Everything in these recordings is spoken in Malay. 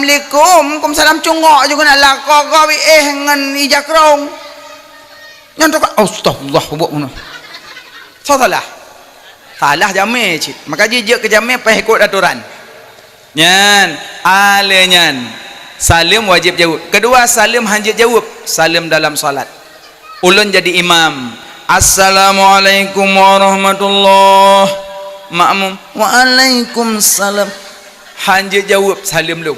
Assalamualaikum, salam cungok juga nak lakok kau ngan ijak rong. Nyontok astagfirullah buat mana? Salah. Salah jamai cik. Maka jejak ke jamai apa ikut aturan. Nyan, alenyan. Salim wajib jawab. Kedua salim hajat jawab. Salim dalam salat. Ulun jadi imam. Assalamualaikum warahmatullahi. Makmum. Waalaikumsalam. Hajat jawab salim lu.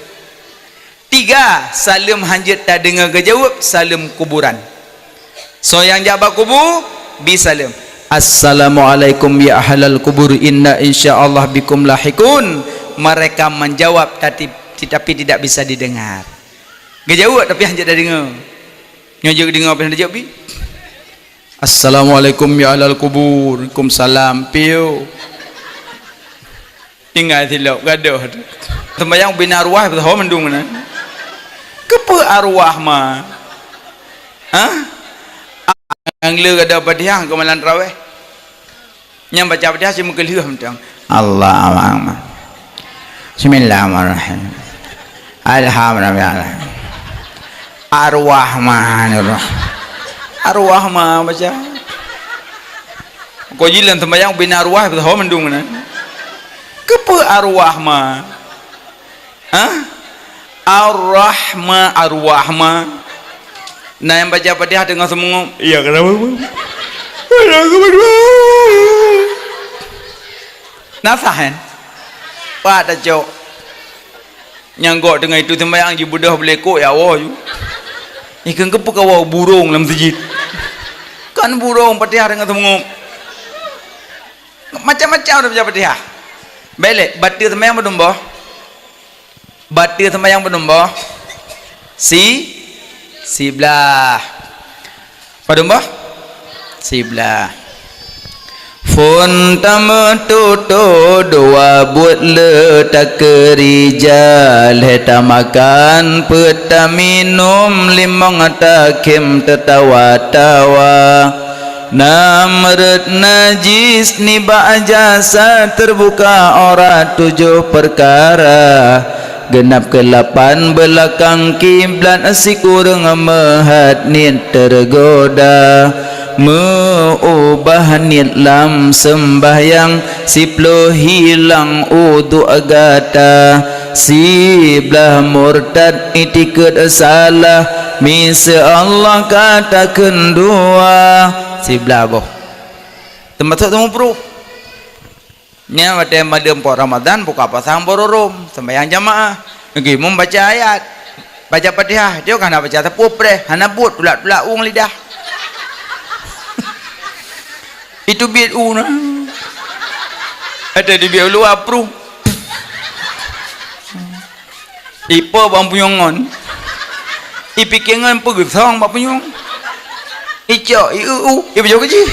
Tiga, salim hajat tak dengar ke jawab. Salim kuburan. So yang jabat kubur bisalim. Assalamualaikum ya ahlal kubur inna insyaallah bikum lahikun. Mereka menjawab tapi tidak bisa didengar. Gejawab tapi hanya dah dengar. Ngajak dengar apa yang dia jawab? Assalamualaikum ya ahlal kubur. Waalaikumsalam. Piu. Tinggal silap gaduh. Sembahyang bina arwah betul mendung mana? Kepa arwah mah? Hah? Angla ada Fatihah ke malam tarawih. Yang baca Fatihah si muka lihat macam Allahumma Bismillahirrahmanirrahim. Alhamdulillah. Ar-Rahmanir-Rahim. Ar-Rahman baca. Kau jilan sembahyang bina arwah betul mendung mana? Kepa ar-Rahman? Hah? Ar-Rahman, ar-Rahman. Nah yang baca Fatihah dengan semua. Iya kenapa? Nasahan. Pada cok. Nyanggok dengan itu sembahyang je budah boleh kok ya Allah ju. Ikan kepa kau burung dalam masjid. Kan burung Fatihah dengan semua. Macam-macam dah baca Fatihah. Balik batil sembahyang berdombah. Batil sembahyang berdombah. Siblah. Berdombah? Siblah. Fun tamututu dua buat letak kerijal heta makan peta minum limang takim tertawa-tawa namret najis niba jasa terbuka ora 7 perkara genap ke-8 belakang kiblat si kurang mehat niat tergoda meubah niat lam sembahyang siplo hilang udu agata siblah murtad itikat salah misa Allah katakan dua siblah boh tempat temu bro nya pada madem po Ramadan buka pasang bororom sembahyang jamaah lagi membaca ayat baca Fatihah dia kan baca tepup deh hana but tulak-tulak ung lidah itu biar una ada di biar luar pru ipo bang punyongon ipikengan pegesong bang punyong ico ibu jauh kecil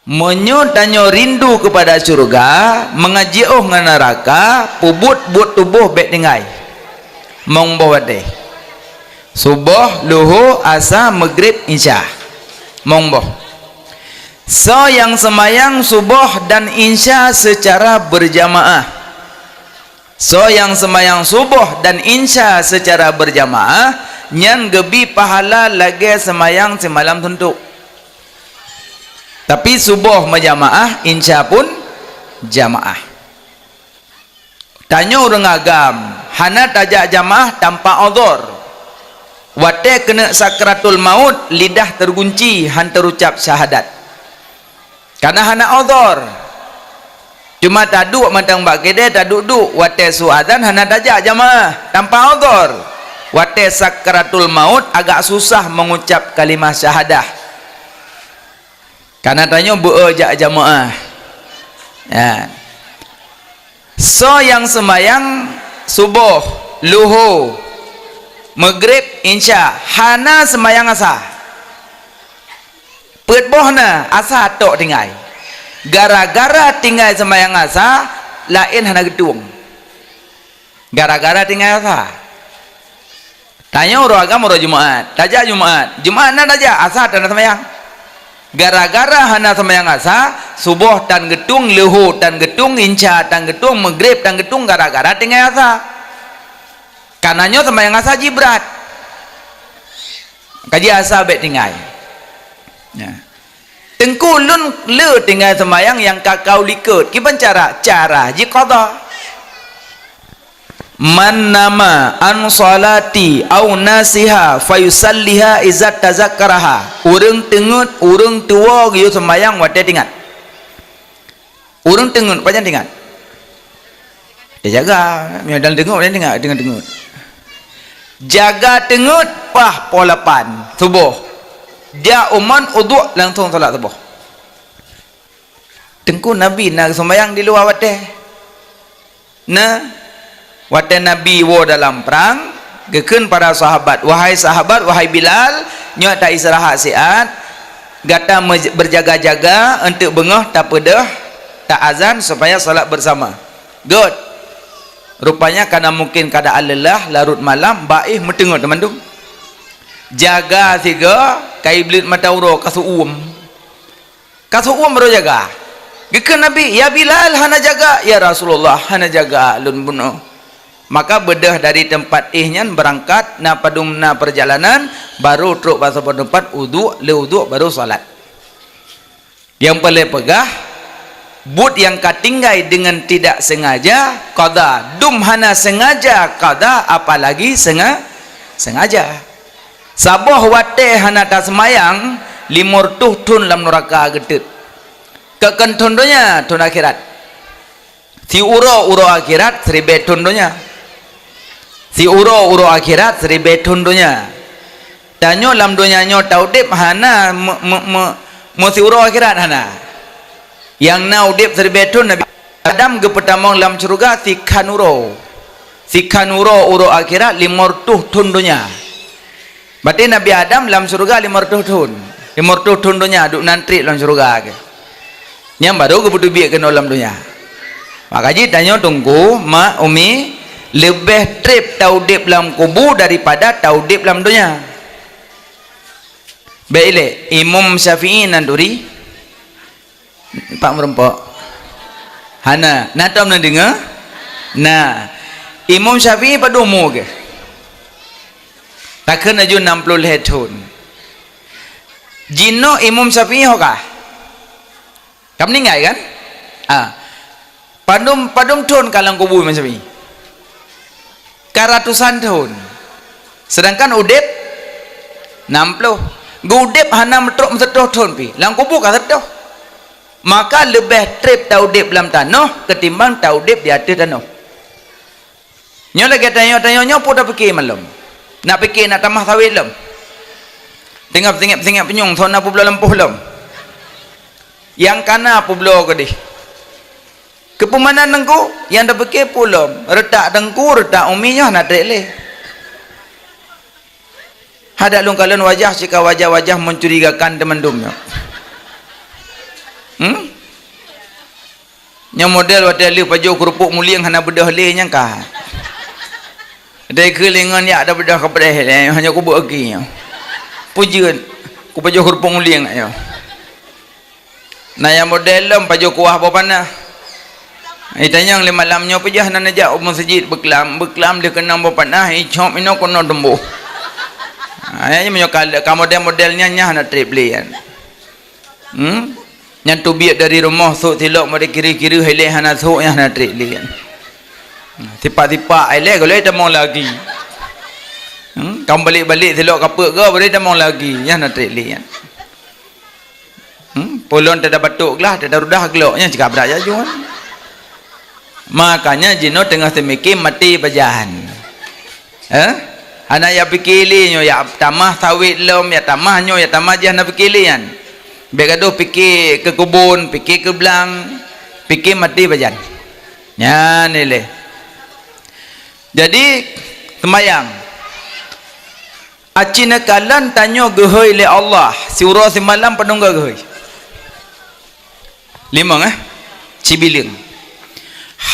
menyo tanyo rindu kepada surga mengaji ngan neraka pubut buat tubuh bet tinggai mong bawa deh subuh luhu asa maghrib isya mong boh. So yang semayang subuh dan insya secara berjamaah. So yang semayang subuh dan insya secara berjamaah nyan gebi pahala lagi semayang semalam tentu. Tapi subuh majamaah, insya pun jamaah. Tanya orang agam, hana tajak jamaah tanpa uzur. Wate kena sakratul maut, lidah tergunci han terucap syahadat. Karena hana uzur. Cuma taduk matang bak kede taduk wate suadzan hana tajak jamaah tanpa uzur. Wate sakratul maut agak susah mengucap kalimah syahadah. Karena tanya beujak jamaah. Ya. So yang semayang subuh, luhu, maghrib, insya, hana semayang asa. Petbohna asa tok tinggal. Gara-gara tinggal semayang asa, lain hana gedung. Gara-gara tinggal asa. Tanya orang agama orang Jumaat, tajak Jumaat. Jumaat na tajak asa dan semayang. Gara-gara hana semayang asa, subuh tan gedung, luhu tan gedung, insya tan gedung, maghrib tan gedung gara-gara tinggal asa. Karenanya sembahyang asar haji berat. Kaji asar baik tinggal. Ya. Tengku lun le tinggal sembahyang yang kakau likut. Gimana cara haji qada. Man nama an salati au nasiha fayusalliha izat tazakkaraha. Urang tengut, urang tua gitu sembahyang wate tingat. Urang tengut, panjang tingat. Dia jaga, dalam tengut, dia tingat. Jaga tengut, pah polapan subuh. Dia uman uduk langsung solat subuh. Tengku Nabi nak sembahyang di luar wate. Nah, waktu Nabi wo dalam perang gekeun para sahabat, wahai Bilal, nyo tak istirahat siat, gata berjaga-jaga untuk bengah tak pedah tak azan supaya salat bersama. Good. Rupanya karena mungkin keadaan lelah larut malam baih metengok teman tu. Jaga tiga kai belit mata uro kasuum baru jaga. Gekeun Nabi, ya Bilal hana jaga, ya Rasulullah hana jaga lun bunuh. Maka bedah dari tempat ihnya berangkat na padumna perjalanan baru truk pasal tempat wudu baru salat. Yang paling pegah but yang katinggai dengan tidak sengaja qada, dum hana sengaja qada, apalagi sengaja. Sabah wate hana ta semayang limur tun lam neraka gedet. Kekentundonya tun akhirat. Si uro akhirat seribe tundonya. Si uro akhirat seribe tundonya. Tanyo lam dunia nyo taudip hana si uro akhirat hana. Yang naudip seribe tun Nabi Adam ge pertama lam surga si kanuro uro akhirat limur tundonya. Berarti Nabi Adam lam surga limur tundonya duk nantri lam surga ke. Yang baru ke butuh biak ke dalam dunia. Makanya tanya tunggu mak umi lebih trip taudip dalam kubur daripada taudip dalam dunia. Baiklah, Imam Syafi'i nanduri Pak merempok hana natam nak dengar. Nah, Imam Syafi'i pada umur ke takkan aju 60 tahun. Jino Imam Syafi'i hokah kamu meninggal kan? Padum tahun kalang kubur Imam Syafi'i karatusan tahun. Sedangkan udip 60. Udip hana metruk mesetuh tahun pi. Lang kubur ka setuh. Maka lebih trip taudip dalam tanah ketimbang taudip di atas tanah. Nyo lagi tanya pun dah fikir malam. Nak fikir nak tamah sawit lem. Tengok penyung sona apa belah lempuh lem. Yang kana apa belah ke di. Kepemanan dengku yang dah fikir pulom retak dengku retak uminya nak trek leh. Hadak lung kalian wajah jika wajah-wajah mencurigakan teman dumnya. Yang model wadah liu paju kerupuk mulia hana bedah leh nyangka. Dari kelingan ya ada bedah kepada leh hanya kubuk lagi. Pujian ku paju kerupuk mulia nak yo. Nah yang model lem paju kuah apa panah. Itanya yang malamnya pejah nak najak masjid beklam dia kena berpanah icop ino kono dembuh. Ayahnya menyokal modelnya nyah nak trip lian. Yang tu biak dari rumah sok tilok mari kiri-kiri hele hana sok yang nak trip lian. Tipak-tipak ele kalau dia mau lagi. Kamu balik-balik tilok kapek ke boleh dia mau lagi yang nak trip lian. Polon tak ada batuk lah, tak ada rudah geloknya cakap berat je jual. Makanya jino tengah semikir mati bajahan. Anak ya pikirinyo ya tamah sawit lom ya tamahnya ya tamah je nak pikirian. Begado pikir ke kebun, pikir ke belang, pikir mati bajan. Ya ni le. Jadi sembayang. Acina kalan tanyo gehoi le Allah. Surah semalam penunggu gehoi. 5 cibiling.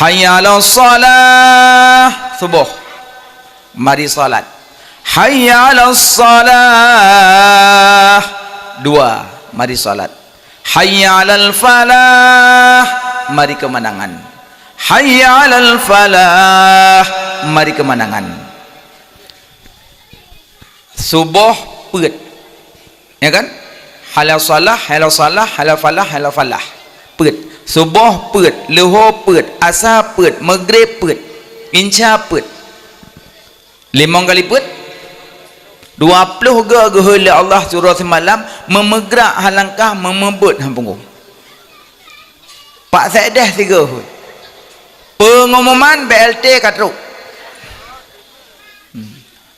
Hayya 'alas salah subuh. Mari salat. Hayya 'alas salah 2. Mari salat. Hayya 'alal falah, mari kemenangan. Hayya 'alal falah, mari kemenangan. subuh peut, ya kan? Halal salah, halal salah, halal falah, halal falah, peut. Subuh peut, luhur peut, asar peut, maghrib peut, isya peut. 5 kali peut 20 ge Allah surah semalam memegerak halangkah memebut hang punggung. Pak Saedah 3 hut. Pengumuman BLT katruk.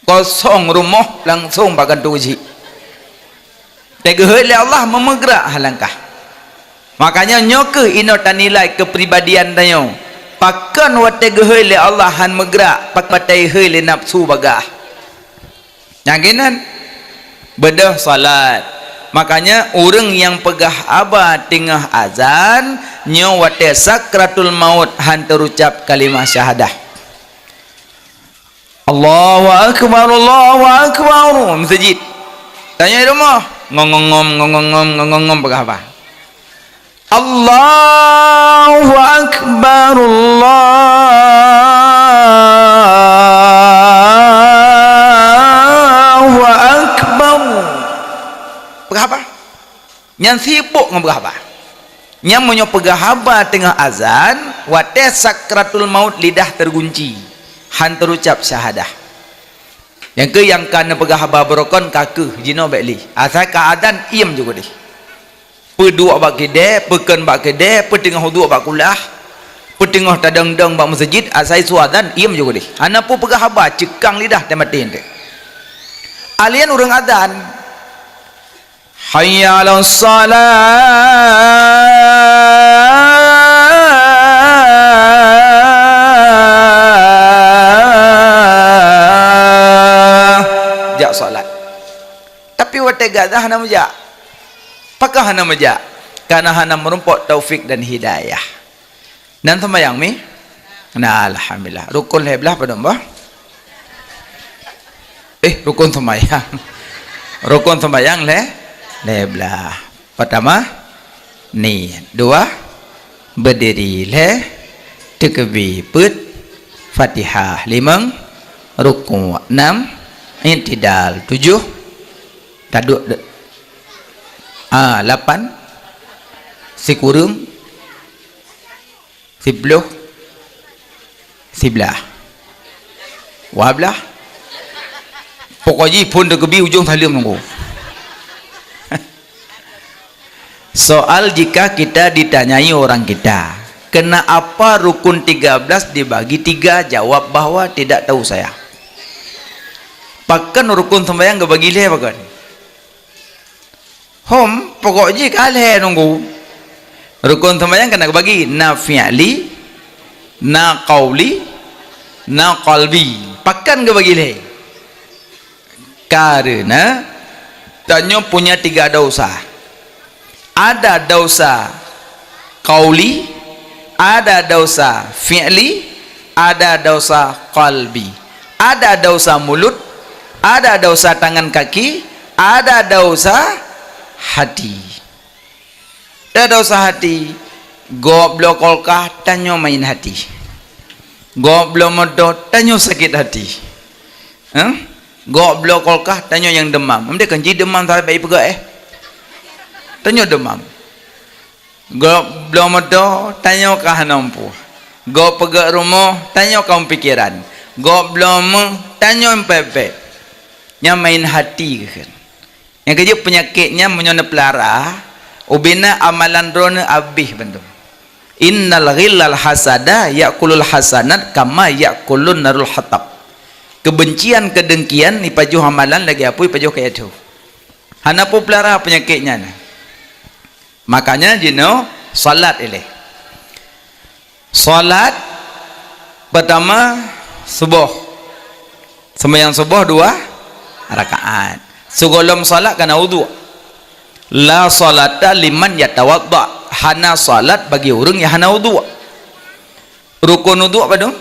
Kosong rumah langsung bagan tuji. Tegeh Allah memegerak halangkah. Makanya nyoke ino tanilai kepribadian dayo. Pakan wate gehele Allah han megerak pak patai hele nafsu bagah. Nyaginan bedah salat. Makanya orang yang pegah aba tengah azan nyo wate sakratul maut han terucap kalimah syahadah. Allahu akbar, Allahu akbar. Masjid. Tanya di rumah, ngongongom pegah apa? Allahu akbar, Allahu akbar. Berapa? Yang sibuk berapa? Yang menyo pegahaba tengah azan, wate sakratul maut lidah tergunci, han terucap syahadah. Yang ke yang kana pegahaba berokon kaku jino bekli. Asal keadaan iam juga deh. Pedua bak kedai, pekan bak kedai, petengah huduk bak kulah, petengah tadang-dang bak masjid, asai suadan, iam juga deh. Anak pun pegah haba, cekang lidah dan matiin deh. Alien orang adan, hayya ala salat, jak salat. Tapi wate gadah nama jak. Apakah hana majak? Karena hana merumpok taufik dan hidayah. Dan sembahyang mi? Nah, alhamdulillah. Rukun heblah pada mbah? Rukun sembahyang. Rukun sembahyang leblah. Pertama, niat. 2, berdiri takbir put, Fatihah 5, rukun 6, i'tidal 7, taduk 8, sikurung 10, 11, wablah. Pokoknya pun dekebi ujung salim nunggu. Soal jika kita ditanyai orang kita, kena apa rukun 13 dibagi 3, jawab bahwa tidak tahu saya. Pakan rukun sembahyang gak bagi leh pakan. Pokoknya kalah nunggu. Rukun sembahyang kena bagi na fi'li, na qauli, na qalbi. Pakan ke bagi leh. Karena tanya punya 3 dosa. Ada dosa qauli, ada dosa fi'li, ada dosa qalbi. Ada dosa mulut, ada dosa tangan kaki, ada dosa hati. Ada dosa hati. Goblok kolkah tanyo main hati. Goblok medot tanyo sakit hati. Goblok kolkah tanyo yang demam. Mesti kan jadi demam tak baik pegak tanyo demam. Goblok medot tanyo kah nampu. Go pegak rumah tanyo kau pikiran. Goblok tanyo empepe. Yang main hati kan. Yang kerja penyakitnya menyona pelara, ubina amalan drone abih bentuk. Innal ghillal hasada yakulul hasanat kama yakulun narul hatab. Kebencian kedengkian ipajuh amalan lagi apa ipajuh kaya tu. Hana pun pelara penyakitnya. Makanya jino salat ini. Salat pertama subuh. Sembahyang subuh 2 rakaat. Sebelum salat kena wudu. La salata liman yatawadda. Hana salat bagi orang yang hana wudu. Rukun wudu apa dong?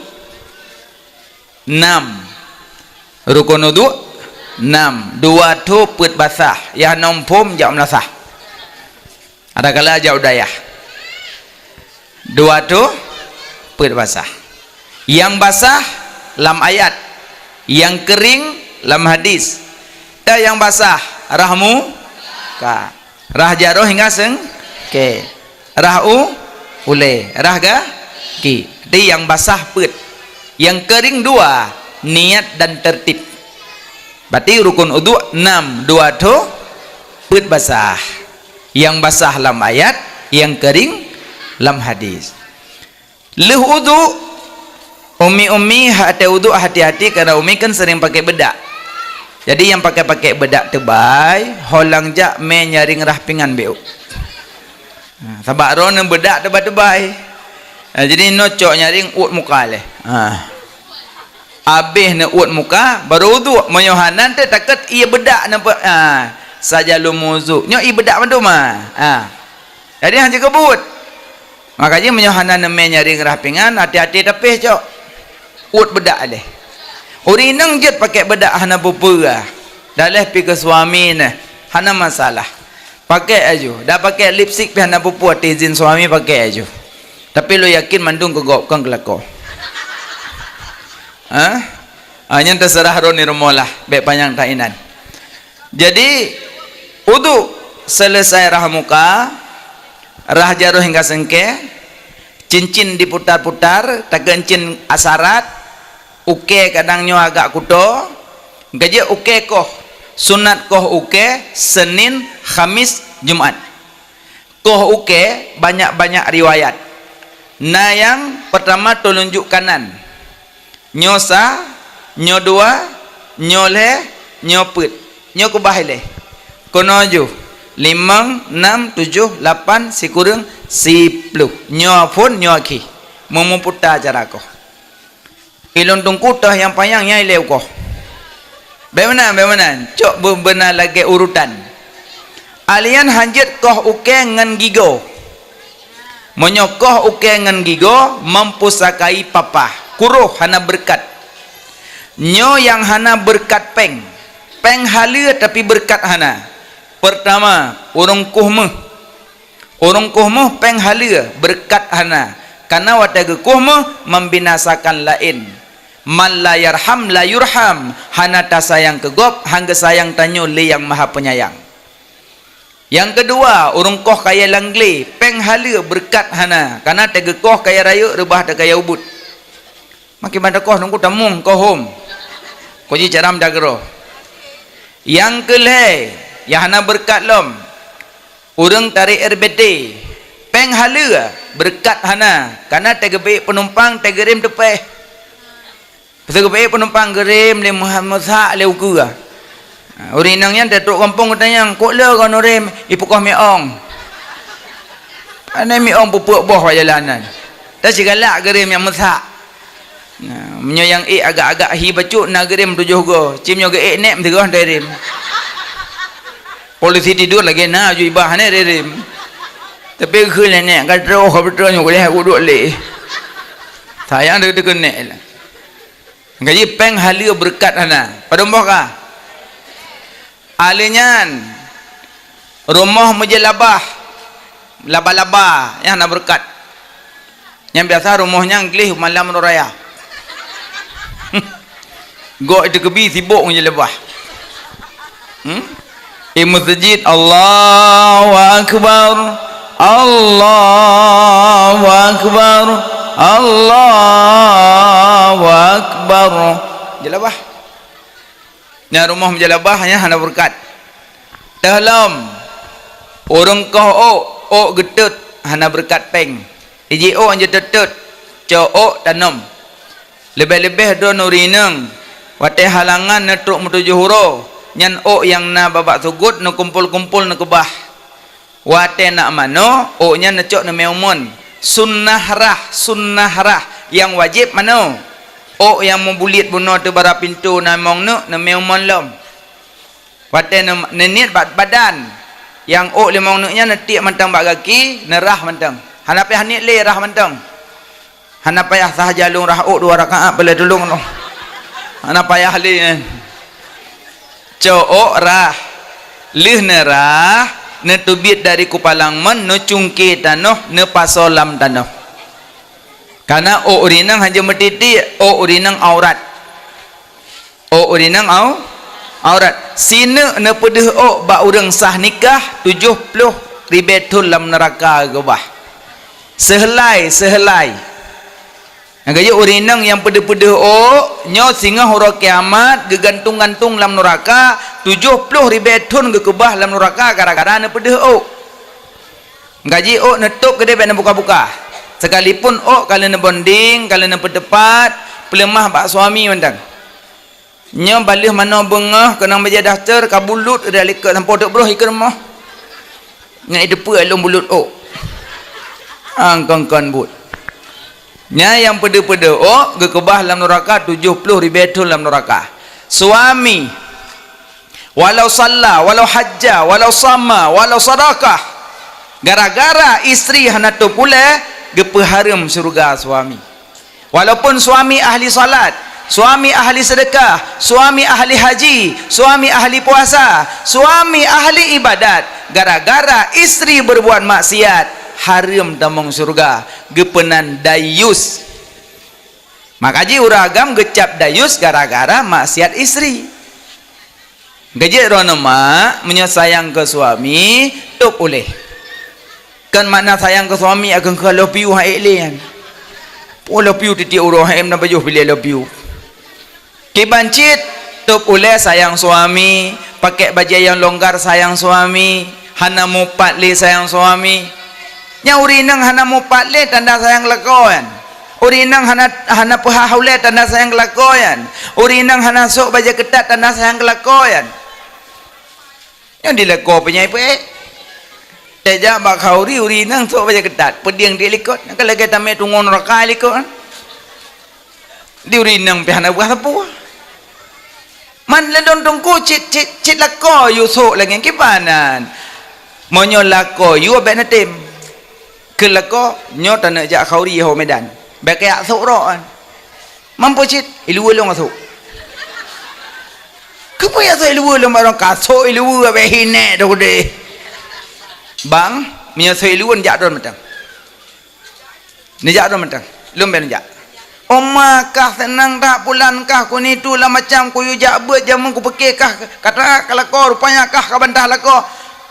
6. Rukun wudu 6. 2 tu put basah. Yang nompom jauh melasah. Ada kala jauh dayah. 2 tu put basah. Yang basah lam ayat, yang kering lam hadis. dah yang basah rahmu ka rah jaroh hingga seng ke rah ule rah ga ki di yang basah put yang kering 2 niat dan tertib berarti rukun wudu 6 2 tu put basah yang basah lam ayat yang kering lam hadis leh wudu umi hati wudu hati-hati karena umi kan sering pakai bedak. Jadi yang pakai bedak tebai holang jak me nyaring rahpingan beu. Sabak ron bedak tebai-tebai. Jadi nocok nyaring ut muka leh. Habis ne ut muka baru wudu moyohanan teh takut ia bedak nampak. Saja lu muzu. Nyo i bedak mantu mah. Jadi hanya kebut. Makanya moyohanan me nyaring rahpingan hati-hati tepih cok. Ut bedak leh. Uri nang jet pakai bedak hana bupura. Dah leh pi ke suami nah. Hana masalah. Pakai aja. Dah pakai lipstick pi hana bupura izin suami pakai aja. Tapi lo yakin mandung kegopkan kelako. Hanya terserah ron ni rumolah baik panjang tainan. Jadi wudu selesai rah muka, rah jaruh hingga sengke, cincin diputar-putar, tagencin asarat. Uke kadangnya agak kudo gaje uke koh sunat koh uke Senin Khamis Jumat koh uke banyak-banyak riwayat nah yang pertama telunjuk kanan nyosa nyo 2 nyole nyoput nyo kubahile kono ju 5 6 7 8 sikurang 10 nyo pun nyo ki memuputa cara koh ilon tungkutah yang payangnya ileu koh. Bagaimana? Cok benar lagi urutan. Alian hanjit koh uke ngan gigo. Menyokoh uke ngan gigo mempusakai papa. Kuruh hana berkat. Nyo yang hana berkat peng. Peng halia tapi berkat hana. Pertama, urung kuhmeh. Urung kuhmeh peng halia berkat hana. Karena wataga kuhmeh membinasakan lain. Man la yarham la yurham hana ta sayang kegop hangga sayang tanyo le yang maha penyayang. Yang kedua urung koh kaya langle peng hala berkat hana karena tege koh kaya raya rebah ta kaya ubut maki banda koh nungku tamung kohom ko ji caram dagro. Yang keleh ya hana berkat lom urung tarik RBT peng hala berkat hana karena tege baik penumpang tege rem tepeh pasal kebaik penumpang gerim le Muhammad Sa' le uku ah. Urinangnya datuk kampung katanya, "Kok le kau norem ipu kau meong." Ana meong pupuk boh jalanan. Dah segala gerim yang Musa'. Nah, menyo yang agak-agak hi bacuk na gerim tujuh go. Cimnyo ge nek tegah derim. Polisi tidur lagi na ju ibah ne derim. Tapi keul nek kadro betul nyo boleh uduk le. Sayang dia nek lah. Gaji peng halia berkat hana. Pada mbah alinyan rumah mujalabah laba-laba yang nak berkat. Yang biasa rumahnya nglih malam raya. Go itu kebi sibuk mujalabah. Masjid Allahu Akbar. Allahu Akbar. Allahu Akbar. Jalabah. Nya rumah menjalabah hanya hana berkat. Dalam orang kau getut hana berkat peng. Iji anje tetut. Co tanam. Lebih-lebih do nurineng. Wate halangan na truk metuju huro. Nyan yang na babak sugut na kumpul-kumpul na kebah. Wate nak mano nya na cok na meumon. Sunnah rah yang wajib mana yang membulit bunuh tu bara pintu namong nu na meumon lom wate niat badan yang limong nu nya netik mantang bak kaki nerah mantang hana payah hanit le rah mantang hana payah sah jalung rah 2 rakaat boleh tolong no hana payah le rah lih nerah ne tubit dari kupalang men ne cungki tanoh ne pasolam tanoh karena urinang hanya metiti urinang aurat urinang aurat sina na pedeh ok ba urang sah nikah 70 ribetul dalam neraka gebah sehelai agaknya urinang yang pedeh-pedeh ok nyo singa hura kiamat gegantung-gantung dalam neraka 70 ribetul gebah dalam neraka gara-gara na pedeh ok gaji ok netuk gede nak buka-buka sekalipun ok kalau na bonding kalau na petepat pelemah bak suami mandang nya balih mana bengah kena baca daftar kabulut dia likat sampai tok bro ikut rumah ngai depa alung bulut ok angkangkan but nya yang pede-pede ok gekebah dalam neraka 70 ribetul dalam neraka suami walau salla walau hajja walau sama walau sedekah gara-gara isteri hana tu pula gepeharam surga suami walaupun suami ahli salat suami ahli sedekah, suami ahli haji, suami ahli puasa, suami ahli ibadat, gara-gara isteri berbuat maksiat haram tamong surga gepenan dayus. Makaji uragam gecap dayus gara-gara maksiat isteri. Gejek rono mak menyayang ke suami tok boleh. Kan mana sayang ke suami akan kalau piu hai elian. Pola piu titik urang hem na baju pilih piu. Kibancit tok boleh sayang suami, pakai baju yang longgar sayang suami, hana mupat le sayang suami. Nya urinang hana mupat le tanda sayang lakoan. Urinang hana pahaule tanda sayang lakoan. Urinang hana sok baju ketat tanda sayang lakoan. Yang dilako penyai pe. Teja bakauri urinang sok baju ketat, pediang dilikot. Kalau kita me tungon neraka likot. Di urinang pe hana buah apa? Man ledon tungku cit lako yu sok lagi kipanan monyo lako yu abek natim ke lako nyo tanak jak khauri ho medan bek yak sok roan mampu cit ilu long sok kepo ya so ilu long barang kaso ilu abek hine do de bang menyo so ilu jak don metang ni jak don metang lum ben jak Oma kah senang tak pulan kah ku ni tu lah macam ku yujak buat jaman ku pekeh kah kata kelako rupanya kah ka bantah lako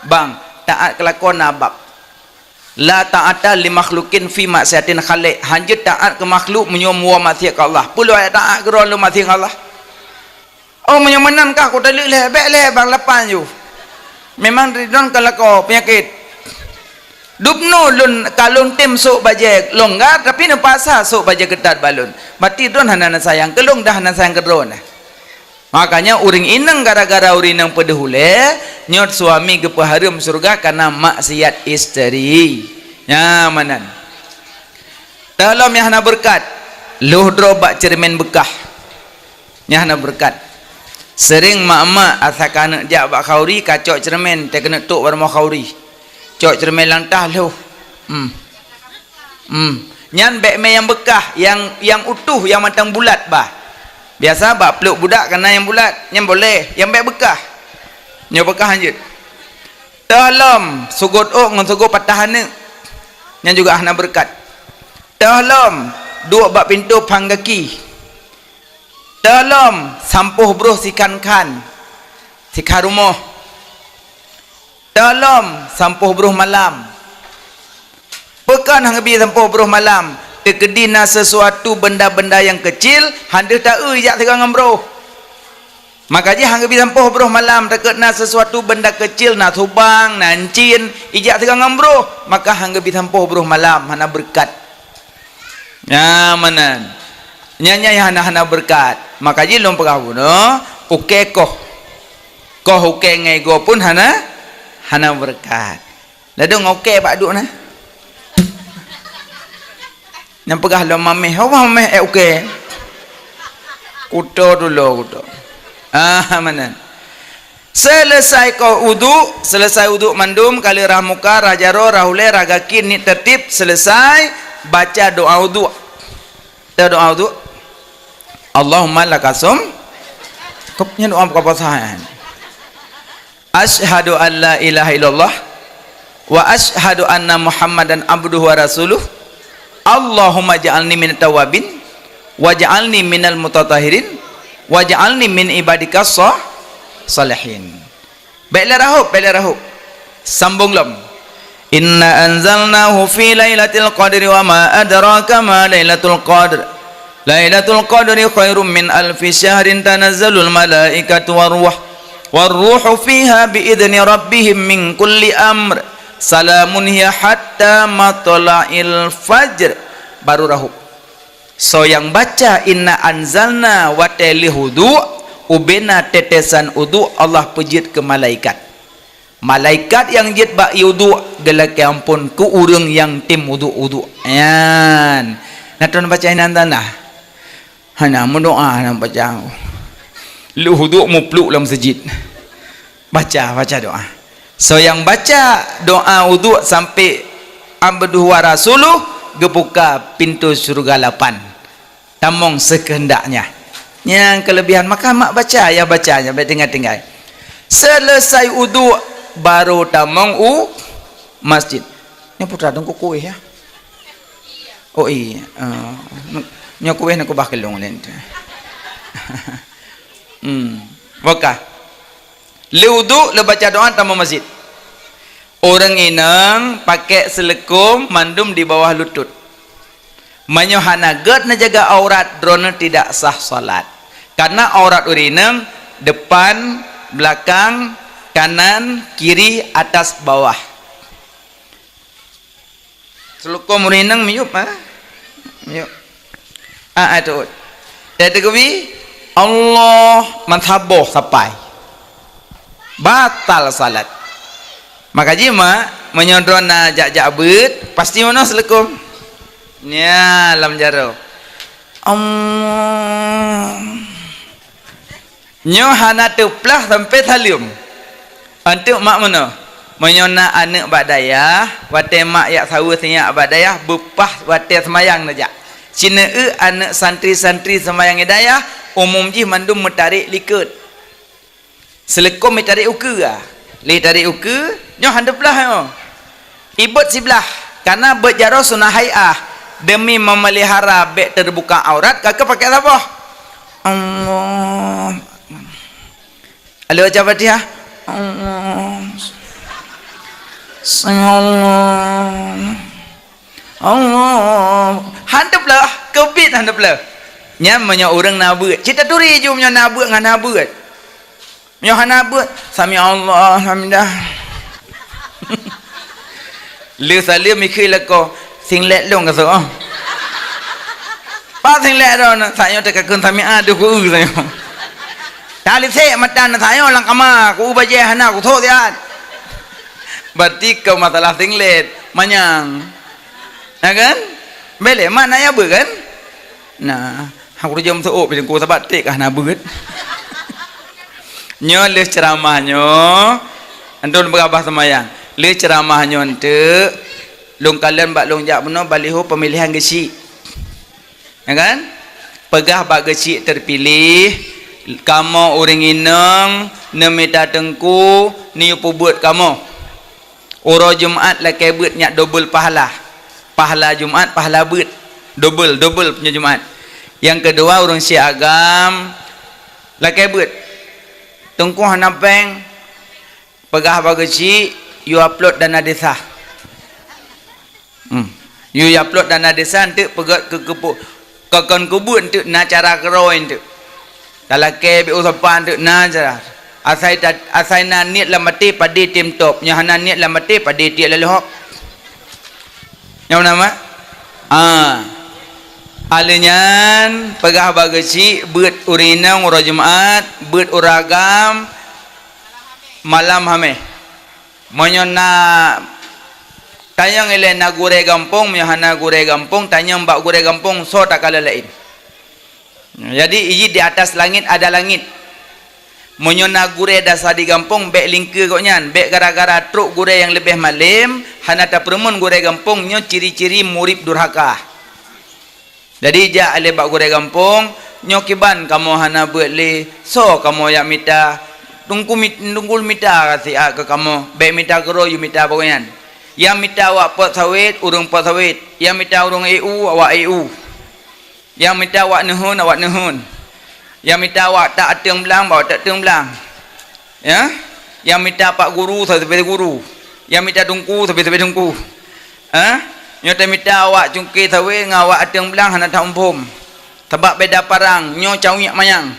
bang taat kelako nabak la ta'ata li makhlukin fi maksiatin khaliq hanya taat ke makhluk menyomua maksiat ke Allah puluh ayat taat ke lu maksiat Allah oh menyemenan kah ku talik leh bek leh bang lapan you memang ridon kelako penyakit dupno lun kalung tim sok baje longgar tapi ne pasal sok baje ketat balun berarti don hana sayang kelong dah hana sayang kedron makanya uring inang gara-gara uring nang pedehule nyot suami gepaharum surga karena maksiat isteri nyamanan dalam yang hana berkat luh drobak cermin bekah yang hana berkat sering mak-mak asakan jak bak khauri kacok cermin te kena tok bar mau khauri cok cermin langtah lu nyan bek me yang bekah yang utuh yang matang bulat bah biasa bak peluk budak kena yang bulat yang boleh yang bek bekah nyo bekah anjut dalam sugut ok ngan sugut patahane yang juga hana berkat dalam dua bak pintu panggaki dalam sampuh bruh sikan kan sikar rumah dalam sampuh beruh malam pekan hang bi sampuh beruh malam terkedina sesuatu benda-benda yang kecil hande tak jak tegang ngambro makanya hang bi sampuh beruh malam terkedina sesuatu benda kecil na subang nancin ijak tegang ngambro maka hang bi sampuh beruh malam hana berkat nyamanan nyanya hana berkat makanya lom pagabuno uke koh uke ngai go pun hana berkat. Lalu ngoke pak duk nah. Yang pegah lo mameh, mameh oke. Kuto dulu kuto. Mana? Selesai kau uduk mandum kali rahmuka rajaro rahule ragakin ni tertib selesai baca doa uduk. Doa uduk. Allahumma lakasum. Kopnya doa apa pasahan? Asyhadu an la ilaha illallah wa asyhadu anna muhammadan abduhu wa rasuluh Allahumma ja'alni minat tawabin wa ja'alni minal mutatahirin wa ja'alni min ibadikas salihin. Baiklah rahub. Sambung lom. Inna anzalnahu fi lailatul qadri wa ma adraka ma lailatul qadr. Lailatul qadri khairum min alfi syahrin tanazzalul malaikatu waruhu fiha biidzni rabbihim min kulli amr. Salamun hiya hatta matla'il fajr. Baru rahub. So yang baca inna anzalna wa talihudu ubena tetesan udu Allah pejit ke malaikat. Malaikat yang jit bak wudu gelak ampun ku urang yang tim wudu. Yan. Nak tuan baca inna anzalna. Hana mendoa nak baca. Lu wudu mu pluk dalam masjid. Baca doa. So yang baca doa wudu sampai abduhu wa rasuluh gebuka pintu surga 8. Tamong sekehendaknya. Yang kelebihan maka mak baca ya bacanya baik tinggal. Selesai wudu baru tamong masjid. Nya putra tunggu kuih ya. Oh iya. Nya kuih nak kubah kelong lain. Maka le wudu le baca doa tamong masjid. Orang inang pakai selekum mandum di bawah lutut. Manyohana ged na jaga aurat drone tidak sah salat. Karena aurat urinang depan, belakang, kanan, kiri, atas, bawah. Selekum urinang miyup miyup. Itu. Tetegubi Allah manthaboh sampai. Batal salat. Maka jima menyodrona jak bet pasti mana selekum nya lam jaro nyo hana teplah sampai talium antuk mak mana menyona anak badaya wate mak yak sawu nya badaya bepah wate semayang naja cina anak santri-santri semayang hidayah umum ji mandum metarik likut selekum metarik uku li tarik uku nyo handaplah yo ibut sebelah karena berjaro sunah hai'ah demi memelihara bek terbuka aurat kakak pakai apa Allah alih baca Fatihah Allah handaplah kebit handaplah nya menyo urang nabut cita turi jum nyo nabut ngan nabut nyo hanabut sami Allah hamdah lu salim mikir lako sing let long ka so pa sing let ron sayo te ka kun sami adu ku sayo tali se matan sayo lang kama ku baje hana ku tho tiat berarti kau masalah sing let manyang ya kan bele mana ya bu kan nah aku jam so pilih ku sabat tik ah na beut nyo le ceramahnya antun berabah semayang le ceramahnya ente long kalian bak long jak beno baliho pemilihan gesi ya kan pegah bak gesi terpilih kamu orang inang nemita tengku ni pubut kamu uro Jumat laki but nyak double pahala Jumat pahala but double punya Jumat yang kedua orang si agam laki but tengku hanapeng pegah bagasi you upload dana desa you upload dana desa nanti pegat ke kon kubun nanti na cara keroin nanti kalau ke bi usapan nanti na cara asai na niat lamati padi tim top nyahana niat lamati padi tiak lalu hok yang nama alinyan pegah bagasi beut urinang ura Jumat beut uragam malam hame menyona tanyang ele na gure gampung menyahana gure gampung tanyang mbak gure gampung so tak kala lain jadi iji di atas langit ada langit menyona gure dasar di gampung bek lingke koknyan bek gara-gara truk gure yang lebih malim hana ta permun gure gampung nyo ciri-ciri murid durhaka. Jadi ja ale bak gure gampung nyokiban kamu hana buat le so kamu ya mita tungkul mita kasi ke kamu be mita gero yu mita pokoknya yang mita wak pot sawit urung pot sawit yang mita urung EU awak EU yang mita wak nehun awak nehun yang mita wak tak teung belang bawa tak teung belang Ya, yang minta pak guru sampai guru, yang minta dungku sampai dungku. Nyo minta awak cungki tawe ngawak ateng belang hana ta umpum. Tebak beda parang, nyo cawiak mayang.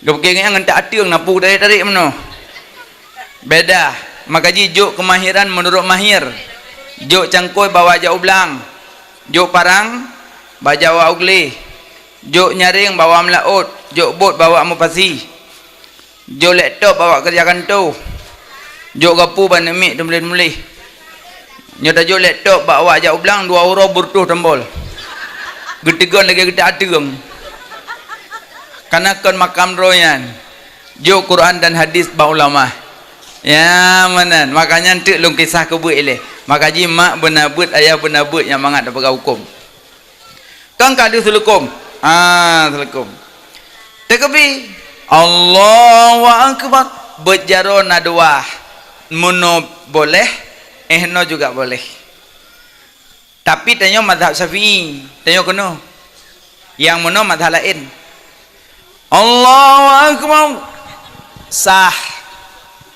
Gepke ngan tak ateng napu tarik meno. Beda, maka juk kemahiran menurut mahir. Juk cangkoi bawa jauh belang. Juk parang bawa ugli. Juk nyaring bawa melaut. Juk bot bawa mupasi. Jo laptop bawa kerja kantor. Jo gapu ban mik demleh-demleh. Nyo jo laptop bawa jauh belang 2 euro burtuh tembol. Getegon lagi gede ateng. Karena kon makam royan. Jo Quran dan hadis ba ulama. Ya manan, makanya entek long kisah kebuat eleh. Maka ji mak benabut ayah benabut yang mangat dapat hukum. Kang kadu sulukum. Sulukum. Tekapi Allahu Akbar berjaro nadwa muno boleh no juga boleh, tapi tanyo mazhab Syafi'i tanyo kuno yang muno mazhab lain. Allahu Akbar sah,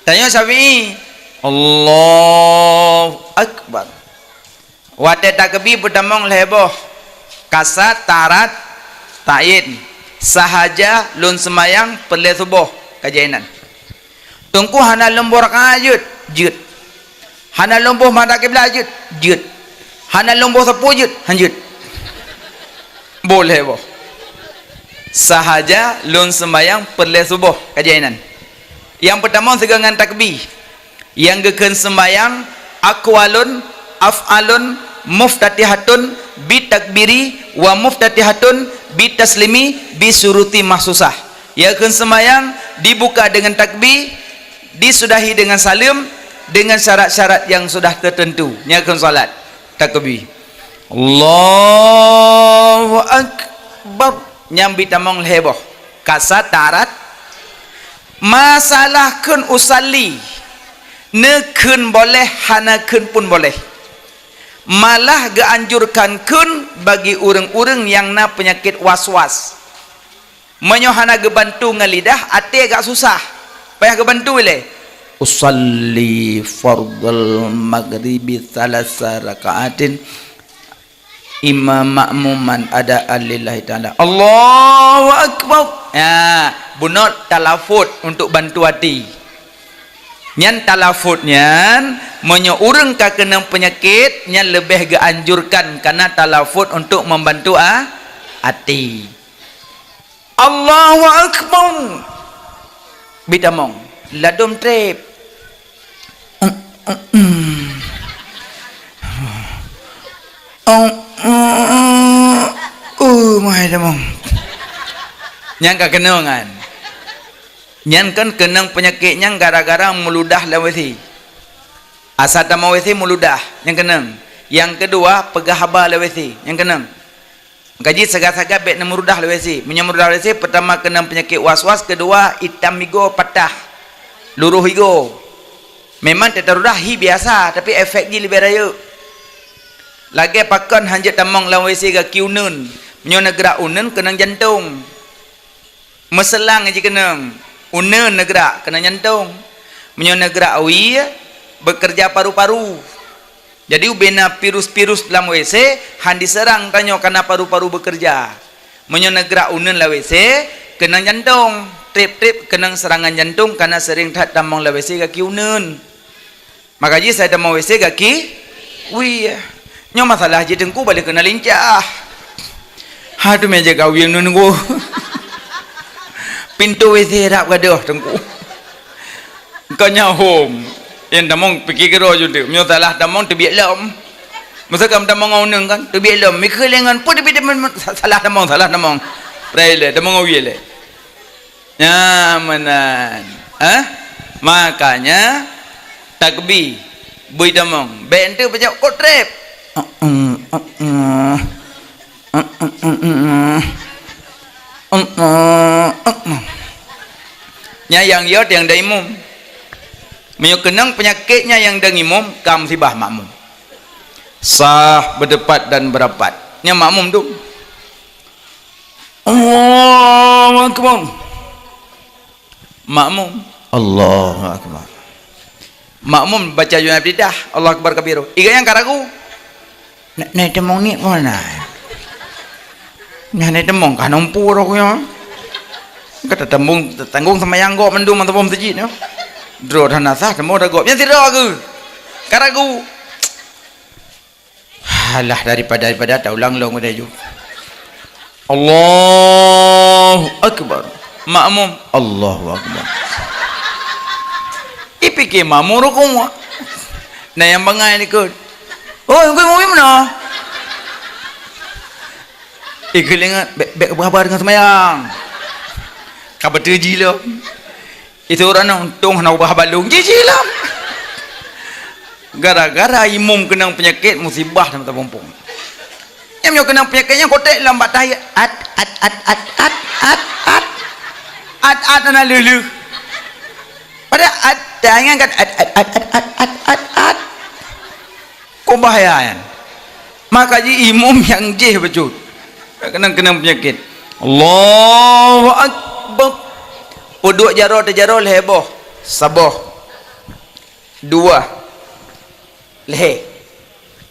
tanyo Syafi'i Allahu Akbar wate takbir berdamong leboh kasat tarat ta'yin sahaja lun semayang perle subuh kajainan tungku hana lembur kajut jut hana lembur madak kiblat jut hana lembur sapu jut hanjut boleh boh sahaja lun semayang perle subuh kajainan. Yang pertama segangan takbir yang geken sembayang aqwalun af'alun muftatihatun bitakbiri wa muftatihatun bitaslimi bisuruti mahsusah. Ya kan sembahyang dibuka dengan takbir, disudahi dengan salim dengan syarat-syarat yang sudah tertentu. Ya kan salat takbir Allahu Akbar nyambi tamong heboh kasat tarat masalah kun usalli nekun boleh hanakun pun boleh, malah geanjurkan kun bagi urang-urang yang na penyakit was-was menyohana gebantu ngalidah ate agak susah payah gebantu le usalli fardal maghribi thalasa rakaatin imam makmuman ada alillahi ta'ala Allahu Akbar. Ya bunot talafut untuk bantu hati nyan talafut nyan menyo urang ka kena penyakit nyan lebih geanjurkan karena talafut untuk membantu hati. Allahu Akbar bitamong ladom trip mahai damong nyan ka kenangan nyan kan kenang penyakitnya gara-gara meludah lawesi asal tamawesi meludah yang kenang. Yang kedua pegahaba lawesi yang kenang. Gaji segala-segala bet meludah lawesi menyemudah lawesi pertama kenang penyakit was-was, kedua hitam higo patah luruh higo memang tetarudah hi biasa tapi efek ji lebih raya lagi pakan hanjat tamang lawesi ga kiunun menyo negara unun kenang jantung meselang aja kenang una negara kena jantung menyo negara awi bekerja paru-paru jadi ubena virus-virus dalam WC han diserang tanyo karena paru-paru bekerja menyo negara unen la WC kena jantung trip-trip kena serangan jantung karena sering tak tamang la WC kaki unen maka ji saya tamang WC kaki wih nyo masalah jitengku balik kena lincah aduh meja kau yang nunggu pintu WC rak gaduh tengku kau nyahom yang damong pergi ke roh juga menyo salah damong terbiak lom masa kam damong ngau kan terbiak lom mikir lengan pun tapi salah damong rele damong ngau le nyamanan makanya takbir bui damong bente pejak kotrep nya yang yot yang daimum menyokenang penyakitnya yang dengimum kam sibah makmum sah berdepat dan berapat nya makmum tu Allahu Akbar makmum Allahu akbar. Makmum baca junab didah Allah akbar kabiru. Iga yang karagu. Naik temong ni mana? Naik temong kan umpur aku ya. Kata tanggung sama yang gok mendung mantap bom tejit ya. Dro dan nasah temu dah gok. Yang tidak aku. Karagu. Halah daripada taulang long udah ju. Allahu akbar. Makmum Allahu akbar. Ipikir makmum rukun. Nah yang bangai ni kot. Oh, kau mau mana? Ikelingat bek berapa dengan semayang. Kabar terji lah. Itu orang nak untung nak ubah balung jiji lah. Gara-gara imam kena penyakit musibah dalam tampung. Yang kena penyakitnya kotek lambat tahiyat. At ana lulu. Pada jangan kat at. Kau bahaya kan? Maka ji imam yang jeh betul. Kena penyakit. Allahu akbar. Uduk jaro heboh. Saboh. Dua. Leh.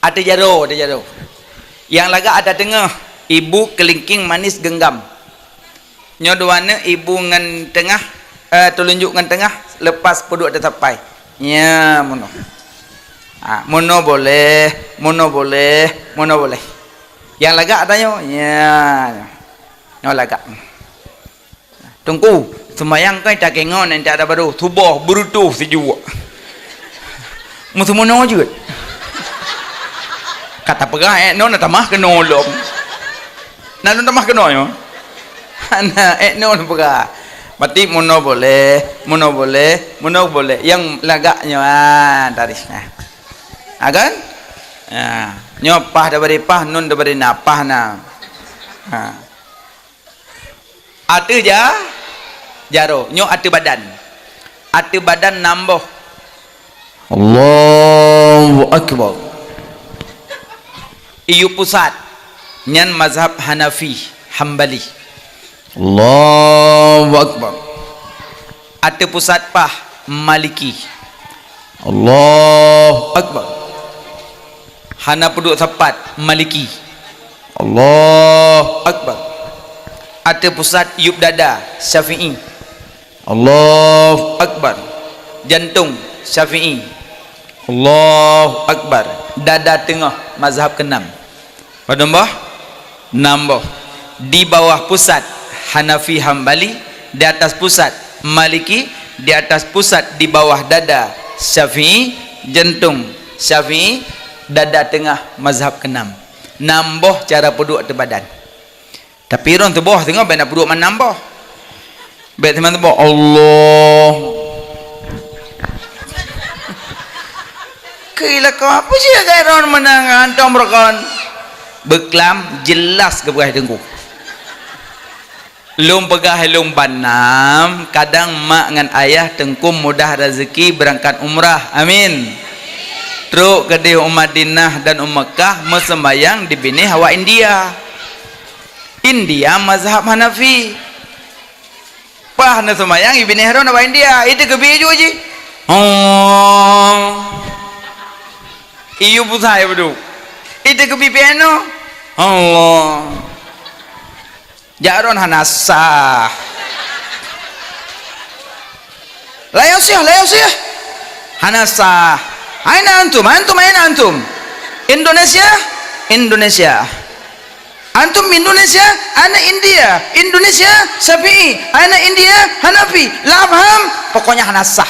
Ada jaro. Yang laga ada tengah. Ibu kelingking manis genggam. Nyodoana ibu ngan tengah. Telunjuk ngan tengah. Lepas peduk ada tapai. Ya mono. Mono boleh. Yang lagak tanya, ya. Yang lagak. Tunggu, semayang kan tak kengon nanti ada baru tubuh berutuh sejuk. Musuh mono juga. Kata pegah non tamah keno lom. Nalu tamah keno yo. Ana non pegah. Berarti mono boleh. Yang lagaknya tarisnya. Agan? Nyopah daripada pah nun daripada napah na. Atu jaro, nyo atu badan. Atu badan nambah. Allahu akbar. Iyu pusat nyan mazhab Hanafi, Hambali. Allahu akbar. Atu pusat pah Maliki. Allahu akbar. Hana peduk sapat Maliki. Allahu akbar. Ada pusat yub dada Syafi'i. Allahu akbar. Jantung Syafi'i. Allahu akbar. Dada tengah mazhab ke-6. Pada nambah di bawah pusat Hanafi Hambali, di atas pusat Maliki, di atas pusat di bawah dada Syafi'i, jantung Syafi'i, dada tengah mazhab ke-6. Nambah cara peduk atas badan. Tapi orang tu bawah tengok nak peduk mana nambah. Baik teman tu bawah Allah. Kira kau apa sih agak orang menang antum berkon. Beklam jelas ke berai tengku. Lum pegah lum banam, kadang mak dengan ayah tengkum mudah rezeki berangkat umrah. Amin. Truk ke di Madinah dan Mekah sembayang di bini hawa India. India mazhab Hanafi. Pah na sembayang di bini hawa India. Itu kebi ju ji. Iyu pusai bedu. Itu kebi piano. Allah. Jaron Hanasah. Layo sih. Hanasah. Aina antum? Indonesia? Antum Indonesia? Ana India. Indonesia Syafi'i. Ana India Hanafi. La paham? Pokoknya Hanasah.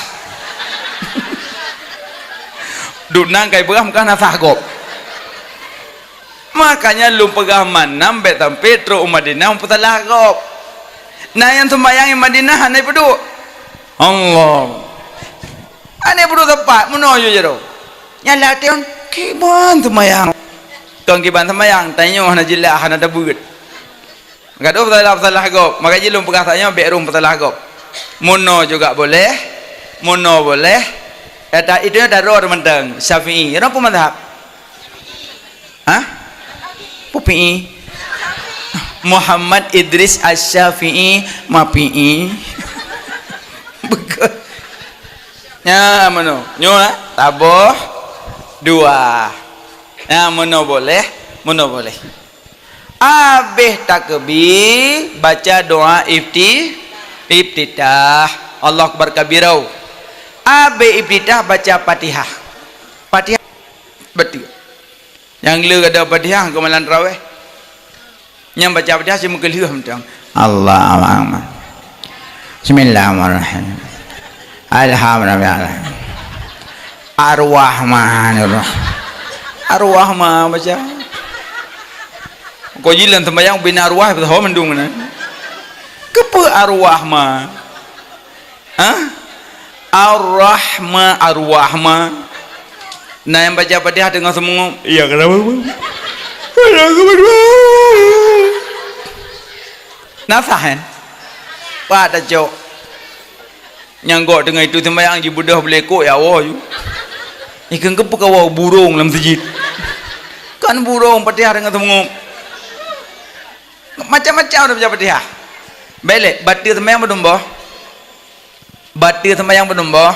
Dunang kai berah muka Hanasah gop. Makanya lu pegah manam betam Petro Madinah putalah gop. Nah yang sembahyang Madinah anai pedu. Allah. Ane perlu tepat menuju jero. Yang latihan kiban semayang. Tuan kiban semayang tanya hana jilah hana debut. Gaduh petalah gop. Maka jilum pegah tanya berum petalah gop. Mono juga boleh. Itu darur menteng Syafi'i. Apa mazhab? Hah? Pupi. Muhammad Idris Asy-Syafi'i Mapi'i. Ya mana? Nyo taboh dua. Ya mana boleh? Mana boleh? Habis takbir baca doa iftitah. Allah Akbar kabirau. Habis iftitah baca Fatihah. Fatihah betul. Yang lu ada Fatihah ke malam tarawih. Yang baca Fatihah semua kelih macam Allahumma. Bismillahirrahmanirrahim. Alhamdulillah. Ar-Rahmanir-Rahim. Ar-Rahman baca. Kau jilan tembayang bina arwah betul mendung na. Kepa Ar-Rahman? Hah? Ar-Rahman, Ar-Rahman. Nah yang baca Fatihah dengan semua. Iya kenapa? Nasah kan? Pak dah jauh. Nyanggok dengan itu sembahyang je budah boleh kok ya Allah you. Ikan kepa kau burung dalam masjid. Kan burung Fatihah dengan semua. Macam-macam dah baca Fatihah. Belek batil sembahyang berdombah. Batil sembahyang berdombah.